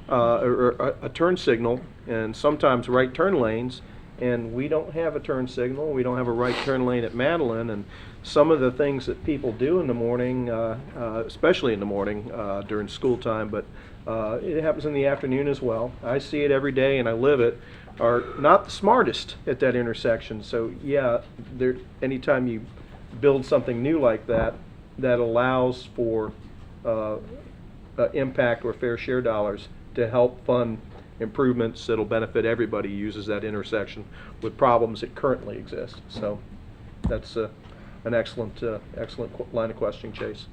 or a turn signal, and sometimes right turn lanes, and we don't have a turn signal. We don't have a right turn lane at Madeline, and some of the things that people do in the morning, especially in the morning during school time, but it happens in the afternoon as well. I see it every day and I live it, are not the smartest at that intersection. So yeah, anytime you build something new like that, that allows for impact or fair share dollars to help fund improvements that'll benefit everybody who uses that intersection with problems that currently exist. So that's an excellent line of questioning, Chase.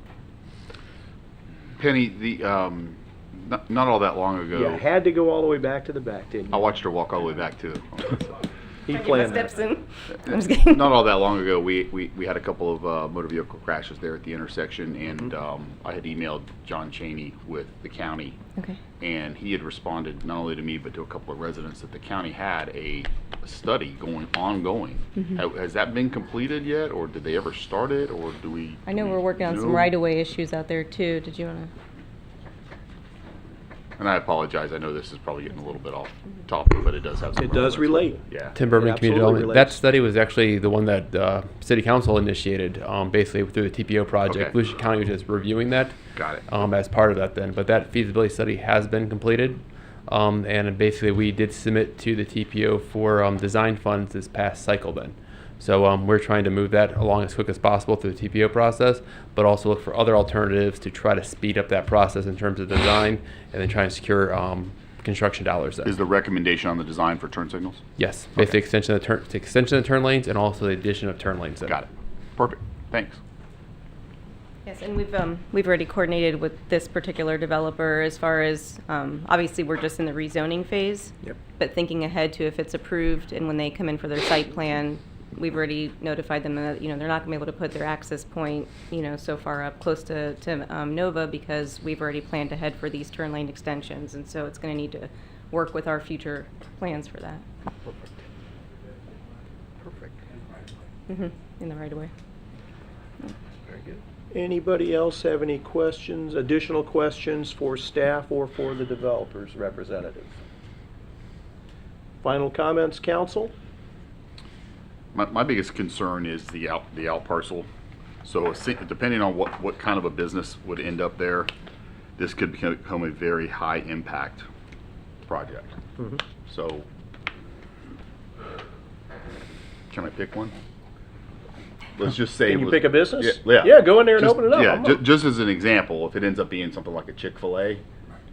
Penny, not all that long ago. You had to go all the way back to the back, didn't you? I watched her walk all the way back too. He Get my planned that. steps in. I'm just kidding. Not all that long ago, we had a couple of motor vehicle crashes there at the intersection, and I had emailed John Cheney with the county, Okay. and he had responded not only to me but to a couple of residents that the county had a study ongoing. Has that been completed yet, or did they ever start it, or do we? I know we're working on some know? right-of-way issues out there too. Did you want to? And I apologize. I know this is probably getting a little bit off topic, but it does have some. It does relevance. relate. Yeah. Tim Berman, It Community absolutely Development. That relates. study was actually the one that City Council initiated, basically through the TPO project. Okay. Volusia County was just reviewing that. Got it. As part of that then. But that feasibility study has been completed. And basically we did submit to the TPO for design funds this past cycle then. So we're trying to move that along as quick as possible through the TPO process, but also look for other alternatives to try to speed up that process in terms of design and then try and secure construction dollars then. Is the recommendation on the design for turn signals? Yes, basically extension of the turn lanes and also the addition of turn lanes then. Got it. Perfect. Thanks. Yes, and we've already coordinated with this particular developer as far as obviously we're just in the rezoning phase. Yep. But thinking ahead to if it's approved and when they come in for their site plan, we've already notified them that they're not going to be able to put their access point so far up close to Nova because we've already planned ahead for these turn lane extensions, and so it's going to need to work with our future plans for that. Perfect. In the right of way. Very good. Anybody else have any questions, additional questions for staff or for the developer's representative? Final comments, council? My biggest concern is the out parcel. So depending on what kind of a business would end up there, this could become a very high impact project. So can I pick one? Let's just say. Can you pick a business? Yeah. Yeah, go in there and Just- open it up. Yeah, I'm up. just as an example, if it ends up being something like a Chick-fil-A,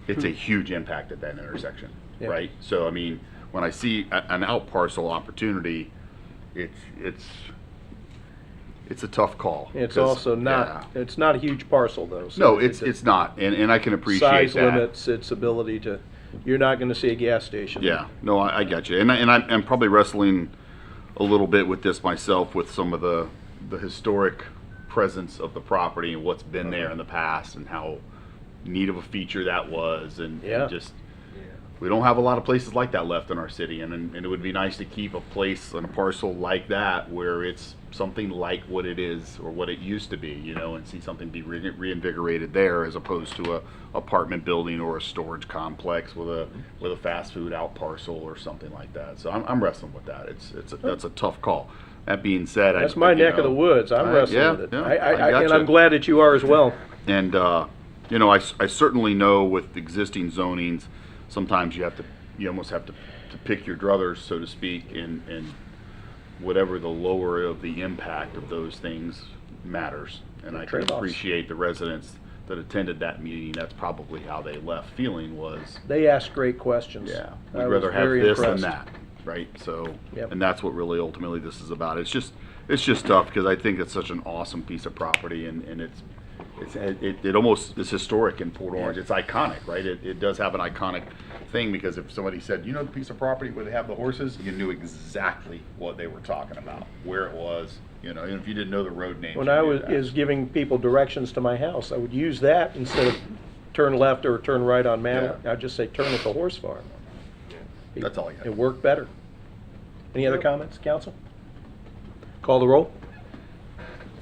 it's a huge impact at that intersection, Yeah. right? So I mean, when I see an out parcel opportunity, it's a tough call. It's 'cause, also not, yeah. it's not a huge parcel though. so No, it's not, and I can appreciate size that. limits its ability to, you're not going to see a gas station. Yeah, no, I get you, and I'm probably wrestling a little bit with this myself with some of the historic presence of the property and what's been there in the past and how neat of a feature that was, and just we don't have a lot of places like that left in our city, and it would be nice to keep a place on a parcel like that where it's something like what it is or what it used to be, and see something be reinvigorated there as opposed to a apartment building or a storage complex with a fast food out parcel or something like that. So I'm wrestling with that. That's a tough call. That being said, That's my neck of the woods. I'm wrestling with it. And I'm glad that you are as well. And I certainly know with existing zonings, sometimes you almost have to pick your druthers, so to speak, and whatever the lower of the impact of those things matters. And I can Trade-offs. appreciate the residents that attended that meeting. That's probably how they left feeling was, They ask great questions. yeah, I we'd was rather have very this than impressed. that, right? So, Yep. and that's what really ultimately this is about. It's just tough because I think it's such an awesome piece of property, and it almost is historic in Port Orange. It's iconic, right? It does have an iconic thing because if somebody said, the piece of property where they have the horses, you knew exactly what they were talking about, where it was, even if you didn't know the road names. When you I knew was that. is giving people directions to my house, I would use that instead of turn left or turn right on Manor. I'd just say turn at the horse farm. That's all I got. It worked better. Any other comments, council? Call the roll.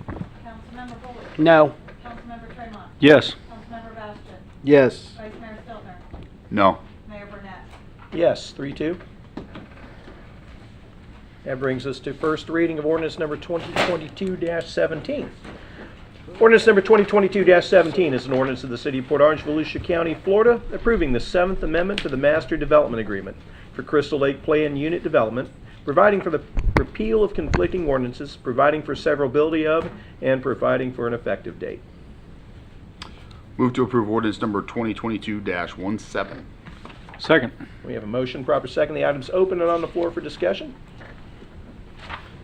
Councilmember Bullock. No. Councilmember Tremont. Yes. Councilmember Bastian. Yes. Vice Mayor Stiltner. No. Mayor Burnett. Yes, 3-2. That brings us to first reading of ordinance number 2022-17. Ordinance number 2022-17 is an ordinance of the City of Port Orange, Volusia County, Florida, approving the 7th Amendment to the Master Development Agreement for Crystal Lake Plan Unit Development, providing for the repeal of conflicting ordinances, providing for severability of, and providing for an effective date. Move to approve ordinance number 2022-17. Second. We have a motion, proper second. The item's open and on the floor for discussion.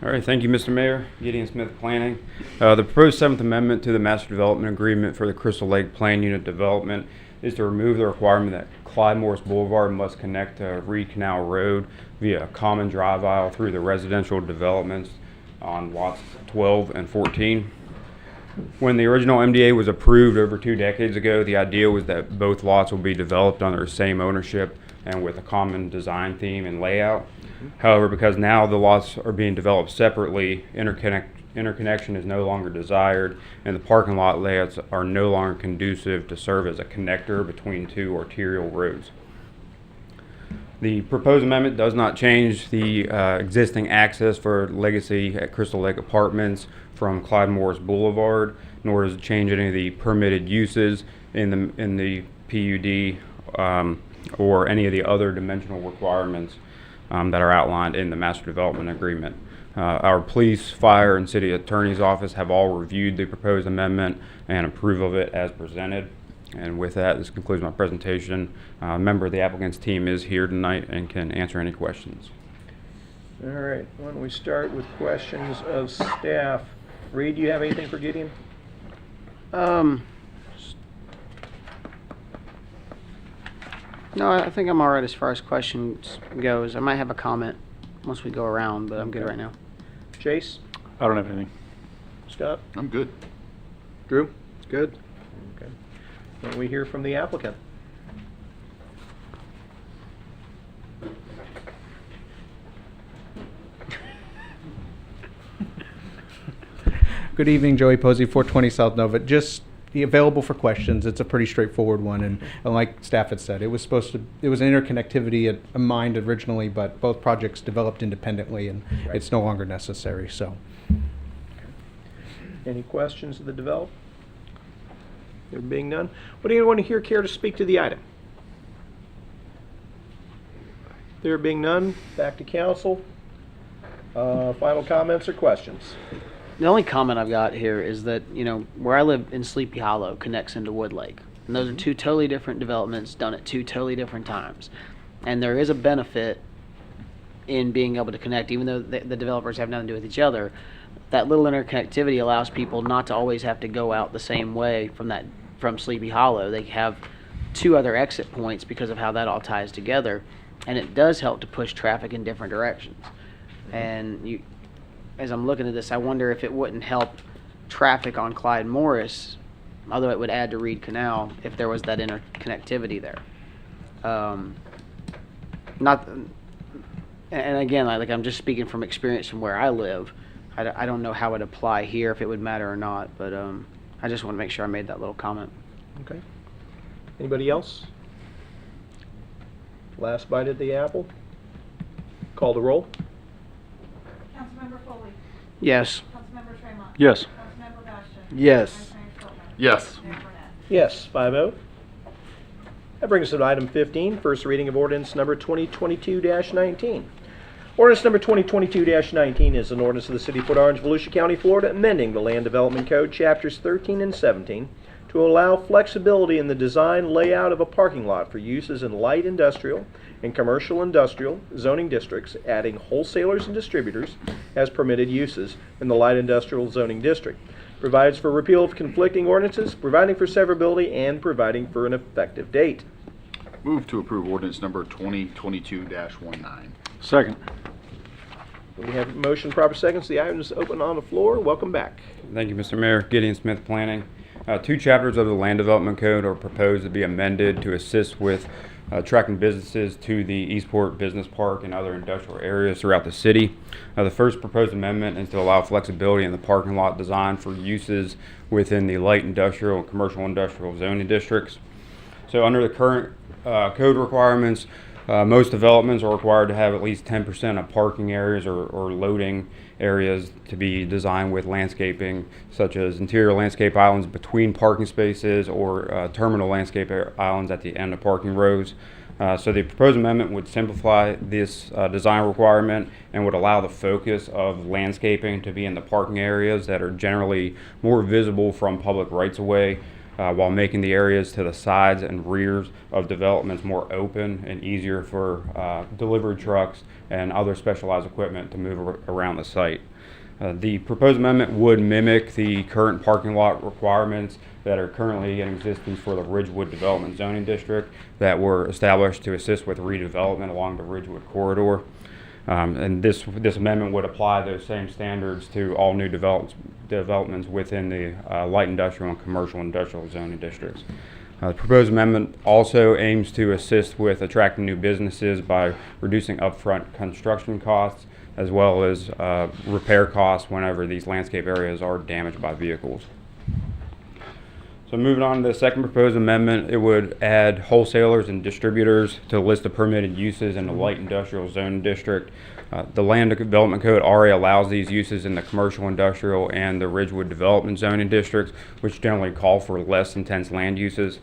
All right, thank you, Mr. Mayor. Gideon Smith, Planning. The proposed 7th Amendment to the Master Development Agreement for the Crystal Lake Plan Unit Development is to remove the requirement that Clyde Morris Boulevard must connect to Reed Canal Road via a common drive aisle through the residential developments on lots 12 and 14. When the original MDA was approved over 2 decades ago, the idea was that both lots will be developed under the same ownership and with a common design theme and layout. However, because now the lots are being developed separately, interconnection is no longer desired, and the parking lot layouts are no longer conducive to serve as a connector between two arterial roads. The proposed amendment does not change the existing access for Legacy at Crystal Lake Apartments from Clyde Morris Boulevard, nor does it change any of the permitted uses in the PUD or any of the other dimensional requirements that are outlined in the Master Development Agreement. Our police, fire, and city attorney's office have all reviewed the proposed amendment and approve of it as presented. And with that, this concludes my presentation. A member of the applicant's team is here tonight and can answer any questions. All right, why don't we start with questions of staff? Reed, do you have anything for Gideon? No, I think I'm all right as far as questions goes. I might have a comment once we go around, but I'm good right now. Chase? I don't have anything. Scott? I'm good. Drew? Good. Okay. Why don't we hear from the applicant? Good evening, Joey Posey, 420 South Nova. Just available for questions. It's a pretty straightforward one, and like staff had said, it was an interconnectivity in mind originally, but both projects developed independently, and it's no longer necessary. So, any questions of the develop? There being none, would anyone here care to speak to the item? There being none, back to council. Final comments or questions? The only comment I've got here is that, where I live in Sleepy Hollow connects into Wood Lake. And those are two totally different developments done at two totally different times. And there is a benefit in being able to connect, even though the developers have nothing to do with each other. That little interconnectivity allows people not to always have to go out the same way from Sleepy Hollow. They have two other exit points because of how that all ties together. And it does help to push traffic in different directions. And as I'm looking at this, I wonder if it wouldn't help traffic on Clyde Morris, although it would add to Reed Canal if there was that interconnectivity there. And again, I'm just speaking from experience from where I live. I don't know how it would apply here, if it would matter or not, but I just want to make sure I made that little comment. Okay. Anybody else? Last bite at the apple. Call the roll. Councilmember Foley. Yes. Councilmember Tremont. Yes. Councilmember Bastian. Yes. Vice Mayor Copeland. Yes. Mayor Burnett. Yes, 5-0. That brings us to item 15, first reading of ordinance number 2022-19. Ordinance number 2022-19 is an ordinance of the City of Port Orange, Volusia County, Florida, amending the Land Development Code, Chapters 13 and 17, to allow flexibility in the design layout of a parking lot for uses in light industrial and commercial industrial zoning districts, adding wholesalers and distributors as permitted uses in the light industrial zoning district. Provides for repeal of conflicting ordinances, providing for severability, and providing for an effective date. Move to approve ordinance number 2022-19. Second. We have a motion, proper seconds. The item is open on the floor. Welcome back. Thank you, Mr. Mayor. Gideon Smith, Planning. 2 chapters of the Land Development Code are proposed to be amended to assist with attracting businesses to the Eastport Business Park and other industrial areas throughout the city. The first proposed amendment is to allow flexibility in the parking lot design for uses within the light industrial and commercial industrial zoning districts. So under the current code requirements, most developments are required to have at least 10% of parking areas or loading areas to be designed with landscaping, such as interior landscape islands between parking spaces or terminal landscape islands at the end of parking rows. So the proposed amendment would simplify this design requirement and would allow the focus of landscaping to be in the parking areas that are generally more visible from public rights-of-way, while making the areas to the sides and rears of developments more open and easier for delivery trucks and other specialized equipment to move around the site. The proposed amendment would mimic the current parking lot requirements that are currently in existence for the Ridgewood Development Zoning District that were established to assist with redevelopment along the Ridgewood corridor. And this amendment would apply those same standards to all new developments within the light industrial and commercial industrial zoning districts. The proposed amendment also aims to assist with attracting new businesses by reducing upfront construction costs as well as repair costs whenever these landscape areas are damaged by vehicles. So moving on to the second proposed amendment, it would add wholesalers and distributors to the list of permitted uses in the light industrial zone district. The Land Development Code already allows these uses in the commercial, industrial, and the Ridgewood Development Zoning districts, which generally call for less intense land uses.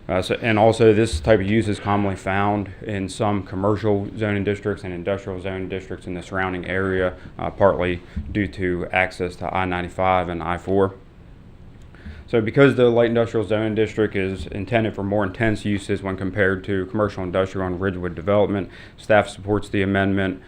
And also this type of use is commonly found in some commercial zoning districts and industrial zoning districts in the surrounding area, partly due to access to I-95 and I-4. So because the light industrial zoning district is intended for more intense uses when compared to commercial, industrial, and Ridgewood development, staff supports the amendment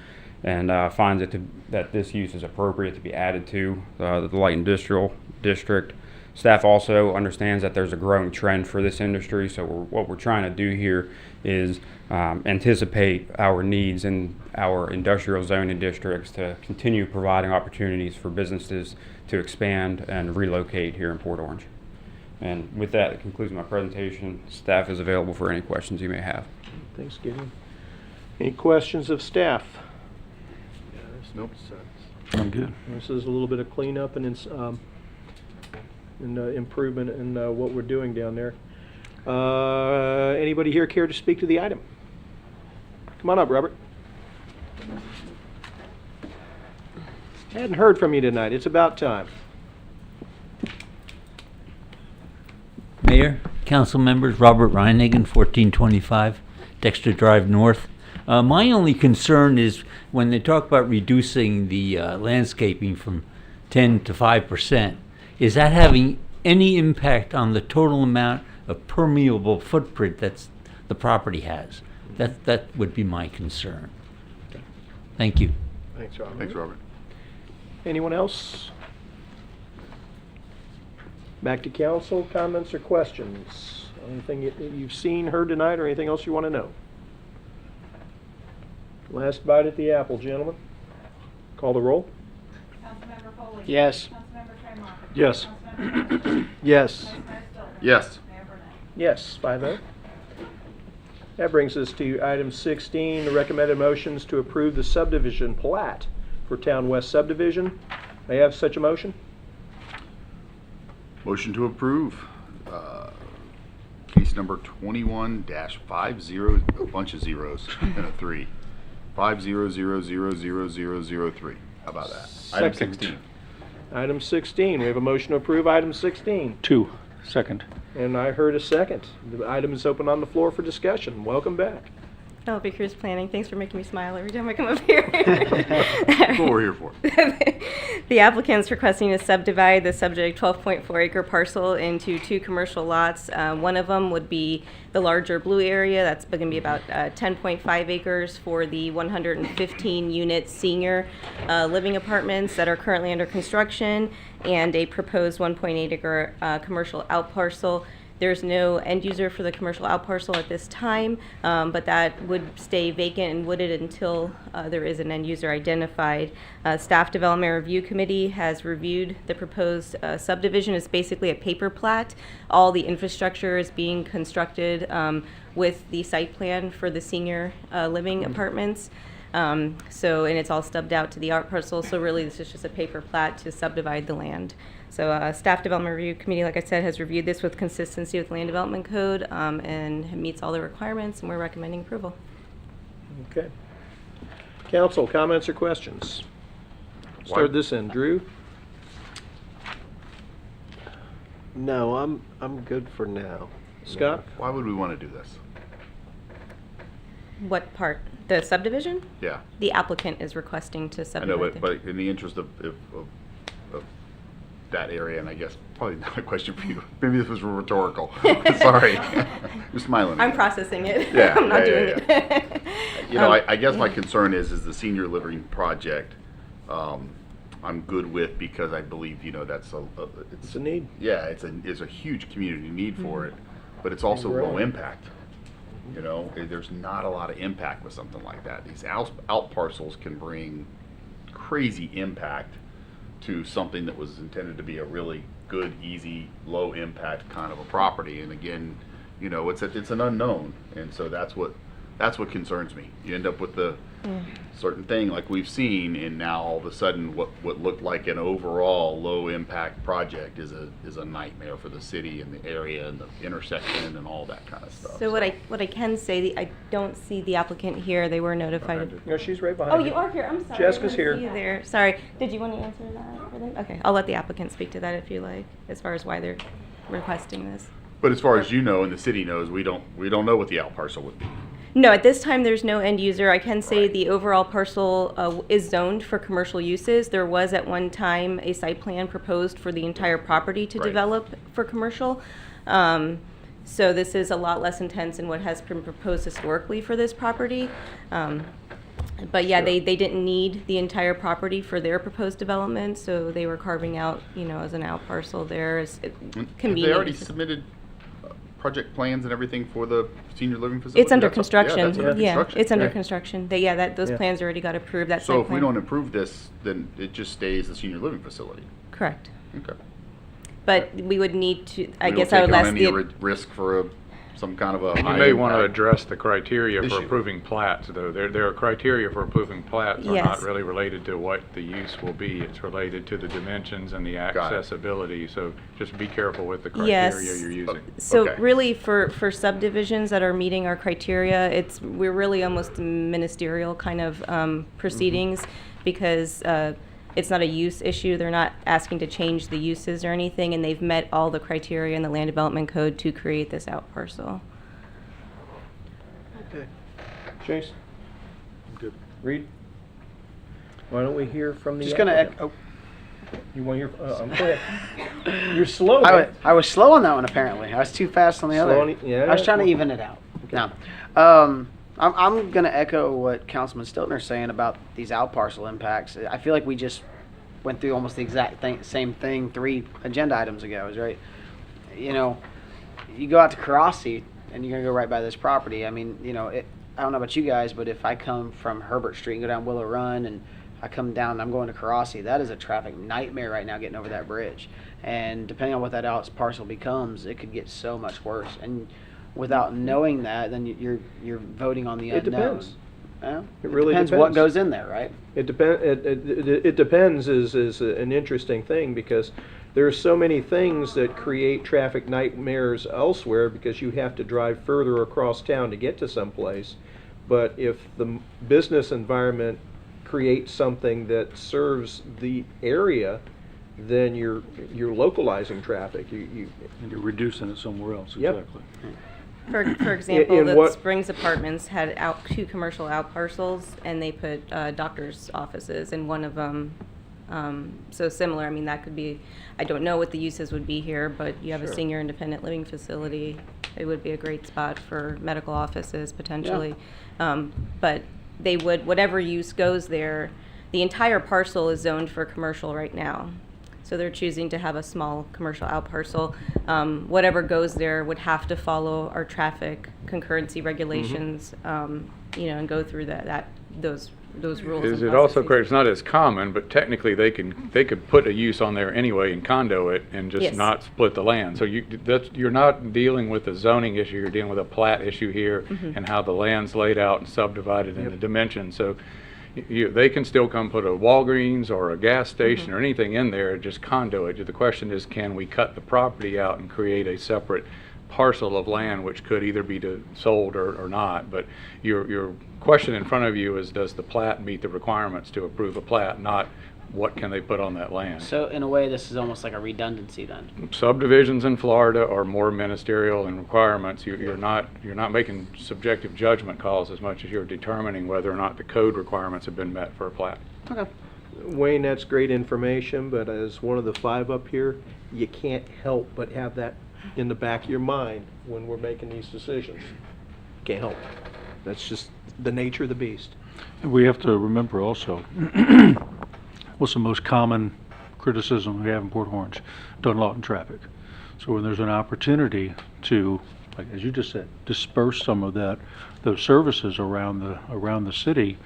and finds that this use is appropriate to be added to the light industrial district. Staff also understands that there's a growing trend for this industry, so what we're trying to do here is anticipate our needs in our industrial zoning districts to continue providing opportunities for businesses to expand and relocate here in Port Orange. And with that, it concludes my presentation. Staff is available for any questions you may have. Thanks, Gideon. Any questions of staff? Nope. I'm good. This is a little bit of cleanup and improvement in what we're doing down there. Anybody here care to speak to the item? Come on up, Robert. Hadn't heard from you tonight. It's about time. Mayor, council members, Robert Reinigen, 1425 Dexter Drive North. My only concern is when they talk about reducing the landscaping from 10 to 5%, is that having any impact on the total amount of permeable footprint that the property has? That would be my concern. Thank you. Thanks, Robert. Thanks, Robert. Anyone else? Back to council, comments or questions? Anything you've seen, heard tonight, or anything else you want to know? Last bite at the apple, gentlemen. Call the roll. Councilmember Foley? Yes. Councilmember Tremont? Yes. Councilmember Johnson? Yes. Vice Mayor Stiltner? Yes. Mayor Burnett? Yes, 5-0. That brings us to item 16, the recommended motions to approve the subdivision plat for Town West subdivision. May I have such a motion? Motion to approve. Case number 21-50, a bunch of zeros and a 3. 5000003. How about that? Item Second. 16. Item 16, we have a motion to approve item 16. 2. Second. And I heard a second. The item is open on the floor for discussion. Welcome back. Penelope Cruz Planning. Thanks for making me smile every time I come up here. That's what we're here for. The applicant's requesting to subdivide the subject 12.4 acre parcel into 2 commercial lots. One of them would be the larger blue area. That's going to be about 10.5 acres for the 115 unit senior living apartments that are currently under construction, and a proposed 1.8 acre commercial out parcel. There's no end user for the commercial out parcel at this time, but that would stay vacant and wooded until there is an end user identified. Staff Development Review Committee has reviewed the proposed subdivision. It's basically a paper plat. All the infrastructure is being constructed with the site plan for the senior living apartments. And it's all stubbed out to the art parcel, so really this is just a paper plat to subdivide the land. So Staff Development Review Committee, like I said, has reviewed this with consistency with Land Development Code and meets all the requirements, and we're recommending approval. Okay. Council, comments or questions? Start this end. Drew? No, I'm good for now. Scott? Why would we want to do this? What part? The subdivision? Yeah. The applicant is requesting to I subdivide. know, but in the interest of that area, and I guess probably not a question for you. Maybe this was rhetorical. Sorry. You're smiling. I'm processing it. Yeah, I'm not doing yeah. it. You know, I guess my concern is the senior living project I'm good with, because I believe, that's It's a need. yeah, it's a huge community need for it, but it's also growing. low impact. There's not a lot of impact with something like that. These out parcels can bring crazy impact to something that was intended to be a really good, easy, low impact kind of a property. And again, it's an unknown, and so that's what concerns me. You end up with the certain thing like we've seen, and now all of a sudden what looked like an overall low impact project is a nightmare for the city and the area and the intersection and all that kind of stuff. So what I can say, I don't see the applicant here. They were notified. No, she's right behind Oh, you. you are here. I'm sorry. Jessica's I didn't here. see you there. Sorry. Did you want to answer that for them? Okay. I'll let the applicant speak to that if you like, as far as why they're requesting this. But as far as you know and the city knows, we don't know what the out parcel would be. No, at this time, there's no end user. I can say the overall parcel is zoned for commercial uses. There was at one time a site plan proposed for the entire property to develop for commercial. So this is a lot less intense than what has been proposed historically for this property. But yeah, they didn't need the entire property for their proposed development, so they were carving out, as an out parcel there as convenient. Have they already submitted project plans and everything for the senior living facility? It's under That's construction. Yeah, that's under construction. It's under construction. Those plans already got approved. That So site if we plan. don't approve this, then it just stays the senior living facility. Correct. Okay. But we would need to, I We guess don't I would take on ask any the, risk for some kind of a You high may want to impact address the criteria for issue. approving plats, though. There are criteria for approving plats are Yes. not really related to what the use will be. It's related to the dimensions and the Got it. accessibility. So just be careful with the Yes. criteria you're using. so Okay. really for subdivisions that are meeting our criteria, we're really almost ministerial kind of proceedings because it's not a use issue. They're not asking to change the uses or anything, and they've met all the criteria in the land development code to create this out parcel. Okay. Chase? Good. Reed? Why don't we hear from the Just gonna applicant? You want to hear? Go ahead. You're slow. I man. I was slow on that one apparently. I was too fast on the Slow other. on yeah, I was trying to well- even it out. No. I'm going to echo what Councilman Stiltner's saying about these out parcel impacts. I feel like we just went through almost the exact same thing 3 agenda items ago, right? You go out to Karasi and you're going to go right by this property. I mean, I don't know about you guys, but if I come from Herbert Street and go down Willow Run and I come down and I'm going to Karasi, that is a traffic nightmare right now getting over that bridge. And depending on what that out parcel becomes, it could get so much worse. And without knowing that, then you're voting on the It unknown. depends. Yeah? It really depends depends. what goes in there, right? It depends is an interesting thing because there are so many things that create traffic nightmares elsewhere because you have to drive further across town to get to someplace. But if the business environment creates something that serves the area, then you're localizing traffic. And you're reducing it somewhere else. Yep. Exactly. For example, in the what- Springs Apartments had 2 commercial out parcels, and they put doctor's offices in one of them. So similar, I mean, that could be, I don't know what the uses would be here, but you have a Sure. senior independent living facility. It would be a great spot for medical offices potentially. But they would, whatever use goes there, the entire parcel is zoned for commercial right now. So they're choosing to have a small commercial out parcel. Whatever goes there would have to follow our traffic concurrency regulations, and go through those rules. Is and it also processes. correct, it's not as common, but technically they could put a use on there anyway and condo it and just Yes. not split the land. So you're not dealing with a zoning issue, you're dealing with a plat issue here and how the land's laid out and subdivided in the dimensions. So they can still come put a Walgreens or a gas station or anything in there, just condo it. The question is, can we cut the property out and create a separate parcel of land which could either be sold or not? But your question in front of you is, does the plat meet the requirements to approve a plat, not what can they put on that land? So in a way, this is almost like a redundancy then. Subdivisions in Florida are more ministerial in requirements. You're not making subjective judgment calls as much as you're determining whether or not the code requirements have been met for a plat. Okay. Wayne, that's great information, but as one of the 5 up here, you can't help but have that in the back of your mind when we're making these decisions. Can't help. That's just the nature of the beast. And we have to remember also, what's the most common criticism we have in Port Orange? Dunlawton traffic. So when there's an opportunity to, like as you just said, disperse some of those services around the city,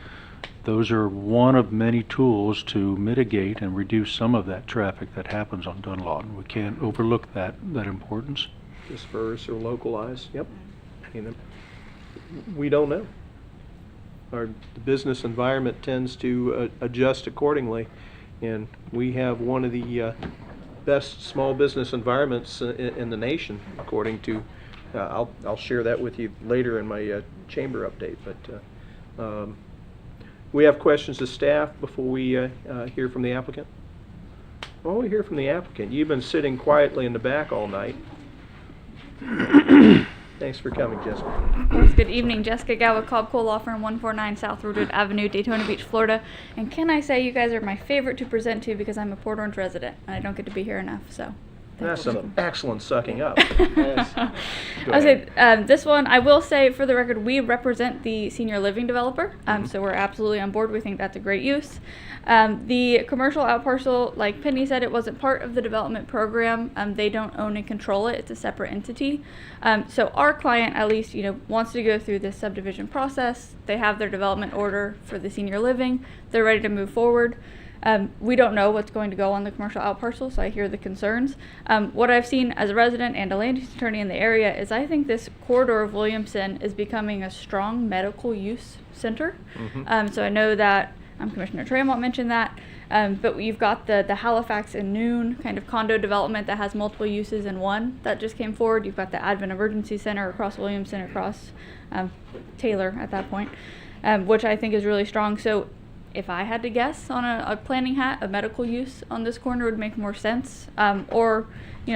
those are one of many tools to mitigate and reduce some of that traffic that happens on Dunlawton. We can't overlook that importance. Disperse or localize, yep. You know, we don't know. The business environment tends to adjust accordingly, and we have one of the best small business environments in the nation, according to, I'll share that with you later in my chamber update, but we have questions to staff before we hear from the applicant. Well, we hear from the applicant. You've been sitting quietly in the back all night. Thanks for coming, Jessica. Yes, good evening. Jessica Gow, Cobb Cole Law Firm, 149 South Woodward Avenue, Daytona Beach, Florida. And can I say you guys are my favorite to present to because I'm a Port Orange resident and I don't get to be here enough, so. That's some excellent sucking up. I say this one, I will say for the record, we represent the senior living developer, so we're absolutely on board. We think that's a great use. The commercial out parcel, like Penny said, it wasn't part of the development program. They don't own and control it. It's a separate entity. So our client, at least, wants to go through this subdivision process. They have their development order for the senior living. They're ready to move forward. We don't know what's going to go on the commercial out parcel, so I hear the concerns. What I've seen as a resident and a land use attorney in the area is I think this corridor of Williamson is becoming a strong medical use center. So I know that Commissioner Tremont mentioned that, but you've got the Halifax and Noon kind of condo development that has multiple uses in one that just came forward. You've got the Advent Emergency Center across Williamson, across Taylor at that point, which I think is really strong. So if I had to guess on a planning hat, a medical use on this corner would make more sense, or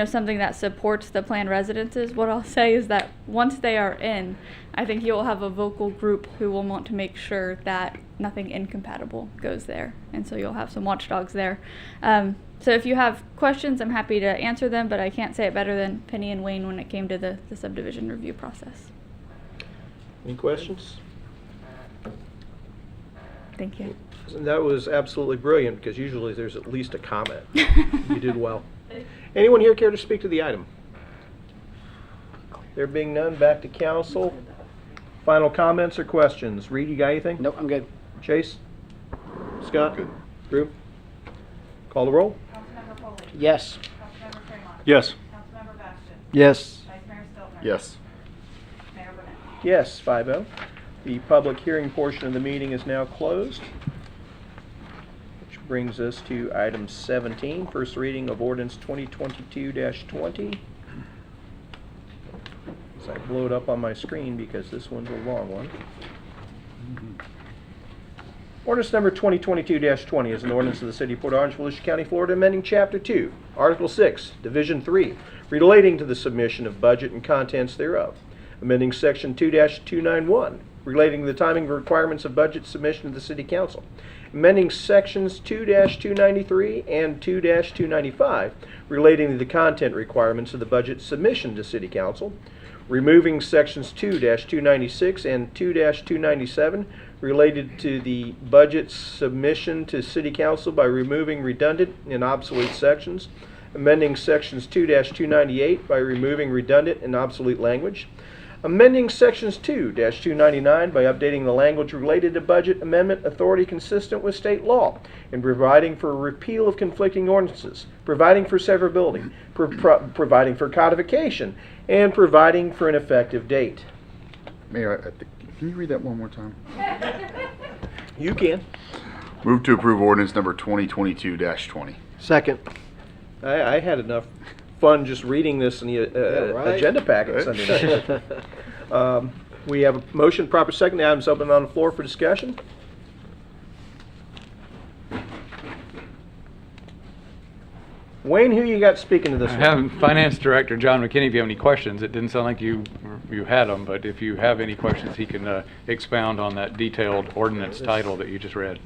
something that supports the planned residences. What I'll say is that once they are in, I think you'll have a vocal group who will want to make sure that nothing incompatible goes there, and so you'll have some watchdogs there. So if you have questions, I'm happy to answer them, but I can't say it better than Penny and Wayne when it came to the subdivision review process. Any questions? Thank you. That was absolutely brilliant, because usually there's at least a comment. You did well. Anyone here care to speak to the item? There being none, back to council. Final comments or questions? Reed, you got anything? Nope, I'm good. Chase? Scott? Good. Drew? Call the roll. Councilmember Foley. Yes. Councilmember Fremont. Yes. Councilmember Bastian. Yes. Vice Mayor Stiltner. Yes. Mayor Burnett. Yes, 5-0. The public hearing portion of the meeting is now closed, which brings us to item 17, first reading of ordinance 2022-20. As I blow it up on my screen because this one's a long one. Ordinance number 2022-20 is an ordinance of the City of Port Orange, Volusia County, Florida, amending Chapter 2, Article 6, Division 3, relating to the submission of budget and contents thereof, amending Section 2-291, relating to the timing requirements of budget submission to the City Council, amending Sections 2-293 and 2-295, relating to the content requirements of the budget submission to City Council, removing Sections 2-296 and 2-297, related to the budget submission to City Council by removing redundant and obsolete sections, amending Sections 2-298 by removing redundant and obsolete language, amending Sections 2-299 by updating the language related to budget amendment authority consistent with state law, and providing for repeal of conflicting ordinances, providing for severability, providing for codification, and providing for an effective date. Mayor, can you read that one more time? You can. Move to approve ordinance number 2022-20. Second. I had enough fun just reading this in the right. agenda packet Sunday night. We have a motion, proper second. The item's open on the floor for discussion. Wayne, who you got speaking to this I one? have Finance Director John McKinney. If you have any questions, it didn't sound like you had them, but if you have any questions, he can expound on that detailed ordinance title that you just read.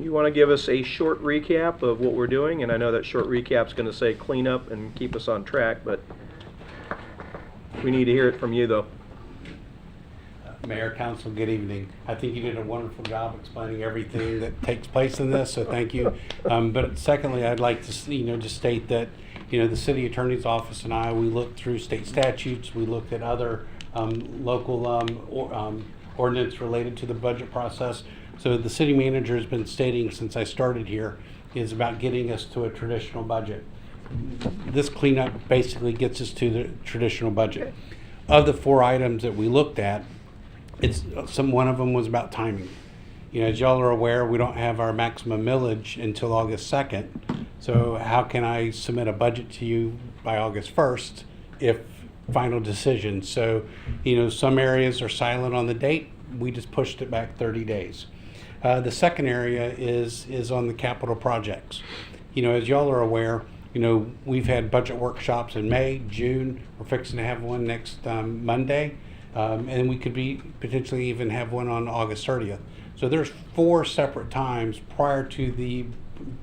You want to give us a short recap of what we're doing? And I know that short recap's going to say clean up and keep us on track, but we need to hear it from you, though. Mayor, Council, good evening. I think you did a wonderful job explaining everything that takes place in this, so thank you. But secondly, I'd like to, just state that, the City Attorney's Office and I, we looked through state statutes, we looked at other local ordinance related to the budget process. So the city manager has been stating since I started here is about getting us to a traditional budget. This cleanup basically gets us to the traditional budget. Of the 4 items that we looked at, one of them was about timing. As y'all are aware, we don't have our maximum millage until August 2nd. So how can I submit a budget to you by August 1st if final decision? So, some areas are silent on the date. We just pushed it back 30 days. The second area is on the capital projects. As y'all are aware, we've had budget workshops in May, June. We're fixing to have one next Monday. And we could potentially even have one on August 30th. So there's 4 separate times prior to the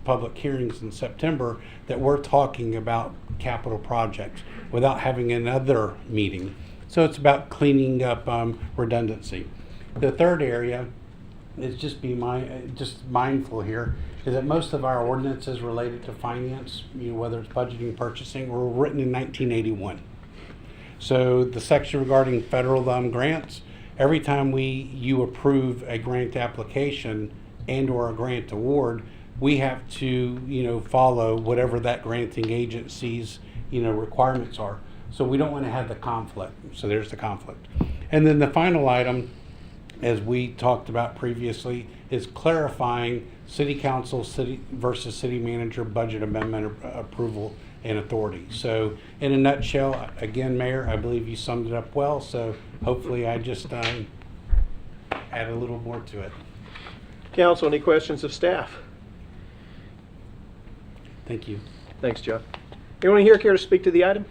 public hearings in September that we're talking about capital projects without having another meeting. So it's about cleaning up redundancy. The third area is just mindful here is that most of our ordinances related to finance, whether it's budgeting, purchasing, were written in 1981. So the section regarding federal grants, every time you approve a grant application and or a grant award, we have to, follow whatever that granting agency's, requirements are. So we don't want to have the conflict. So there's the conflict. And then the final item, as we talked about previously, is clarifying city council versus city manager budget amendment approval and authority. So in a nutshell, again, Mayor, I believe you summed it up well. So hopefully I just add a little more to it. Council, any questions of staff? Thank you. Thanks, Jeff. Anyone here care to speak to the item?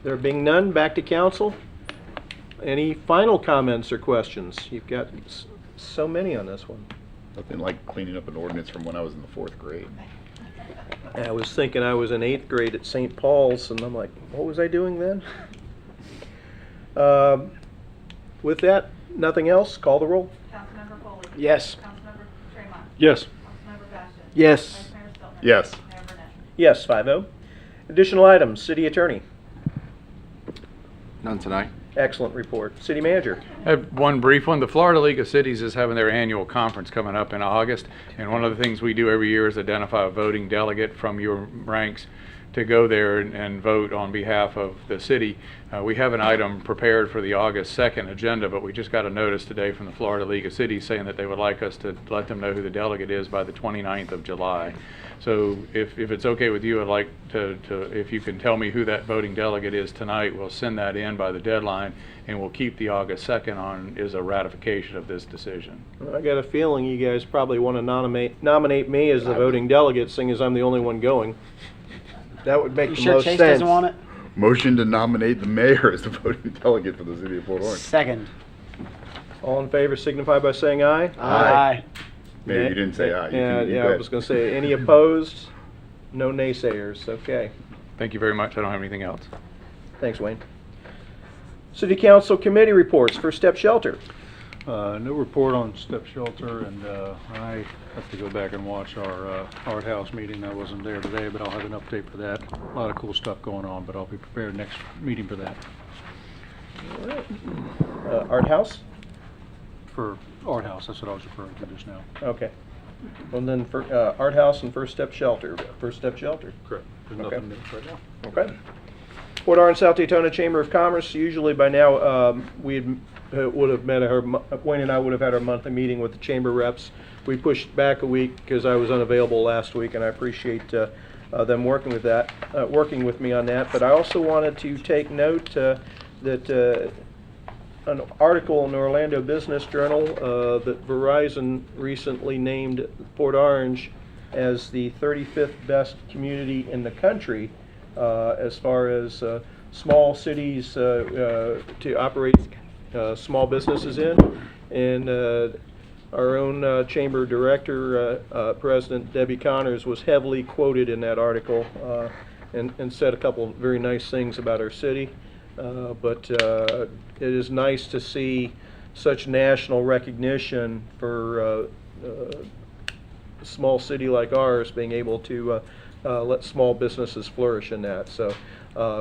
There being none, back to council. Any final comments or questions? You've got so many on this one. Nothing like cleaning up an ordinance from when I was in the 4th grade. I was thinking I was in 8th grade at St. Paul's, and I'm like, what was I doing then? With that, nothing else, call the roll. Councilmember Foley. Yes. Councilmember Tremont. Yes. Councilmember Bastian. Yes. Vice Mayor Stiltner. Yes. Mayor Burnett. Yes, 5-0. Additional items, city attorney. None tonight. Excellent report. City manager. I have one brief one. The Florida League of Cities is having their annual conference coming up in August, and one of the things we do every year is identify a voting delegate from your ranks to go there and vote on behalf of the city. We have an item prepared for the August 2nd agenda, but we just got a notice today from the Florida League of Cities saying that they would like us to let them know who the delegate is by the 29th of July. So if it's okay with you, I'd like to if you can tell me who that voting delegate is tonight, we'll send that in by the deadline, and we'll keep the August 2nd on as a ratification of this decision. I got a feeling you guys probably want to nominate me as the voting delegate, seeing as I'm the only one going. That would make the most sense. Chase doesn't want it? Motion to nominate the mayor as the voting delegate for the city of Port Orange. Second. All in favor signify by saying aye. Aye. Mayor, you didn't say aye. Yeah, I was going to say, any opposed? No naysayers. Okay. Thank you very much. I don't have anything else. Thanks, Wayne. City Council committee reports. First Step Shelter. No report on Step Shelter, and I have to go back and watch our Art House meeting. I wasn't there today, but I'll have an update for that. A lot of cool stuff going on, but I'll be prepared next meeting for that. All right. Art House? For Art House, that's what I was referring to just now. Okay. Well, then for Art House and First Step Shelter. First Step Shelter. Correct. There's Okay. nothing new right now. Okay. Port Orange South Daytona Chamber of Commerce. Usually by now we would have met Wayne and I would have had our monthly meeting with the chamber reps. We pushed back a week because I was unavailable last week, and I appreciate them working with me on that. But I also wanted to take note that an article in the Orlando Business Journal that Verizon recently named Port Orange as the 35th best community in the country as far as small cities to operate small businesses in. And our own chamber director, President Debbie Connors, was heavily quoted in that article and said a couple of very nice things about our city. but it is nice to see such national recognition for a small city like ours being able to let small businesses flourish in that. So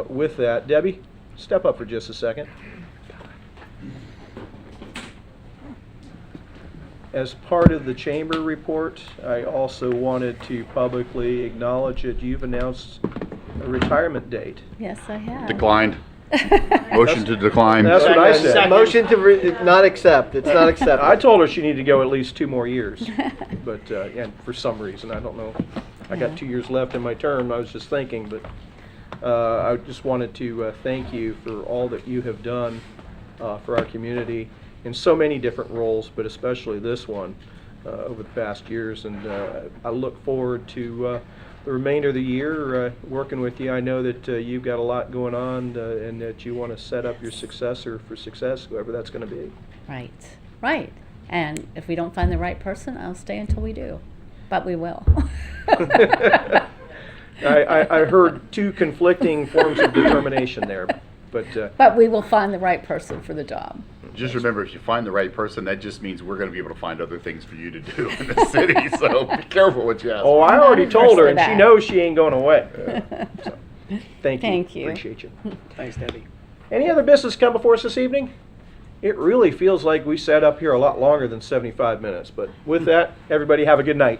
with that, Debbie, step up for just a second. As part of the chamber report, I also wanted to publicly acknowledge that you've announced a retirement date. Yes, I have. Declined. Motion to decline. That's what I said. Motion to not accept. It's not accepted. I told her she needed to go at least 2 more years, but and for some reason, I don't know. I got 2 years left in my term. I was just thinking, but I just wanted to thank you for all that you have done for our community in so many different roles, but especially this one over the past years. And I look forward to the remainder of the year working with you. I know that you've got a lot going on and that you want to set up your successor for success, whoever that's going to be. Right, right. And if we don't find the right person, I'll stay until we do. But we will. I heard 2 conflicting forms of determination there, but But we will find the right person for the job. Just remember, if you find the right person, that just means we're going to be able to find other things for you to do in the city. So be careful what you ask. oh, I already told her, and she that. knows she ain't going away. So, thank you. Thank you. Appreciate you. Thanks, Debbie. Any other business come before us this evening? It really feels like we sat up here a lot longer than 75 minutes. But with that, everybody have a good night.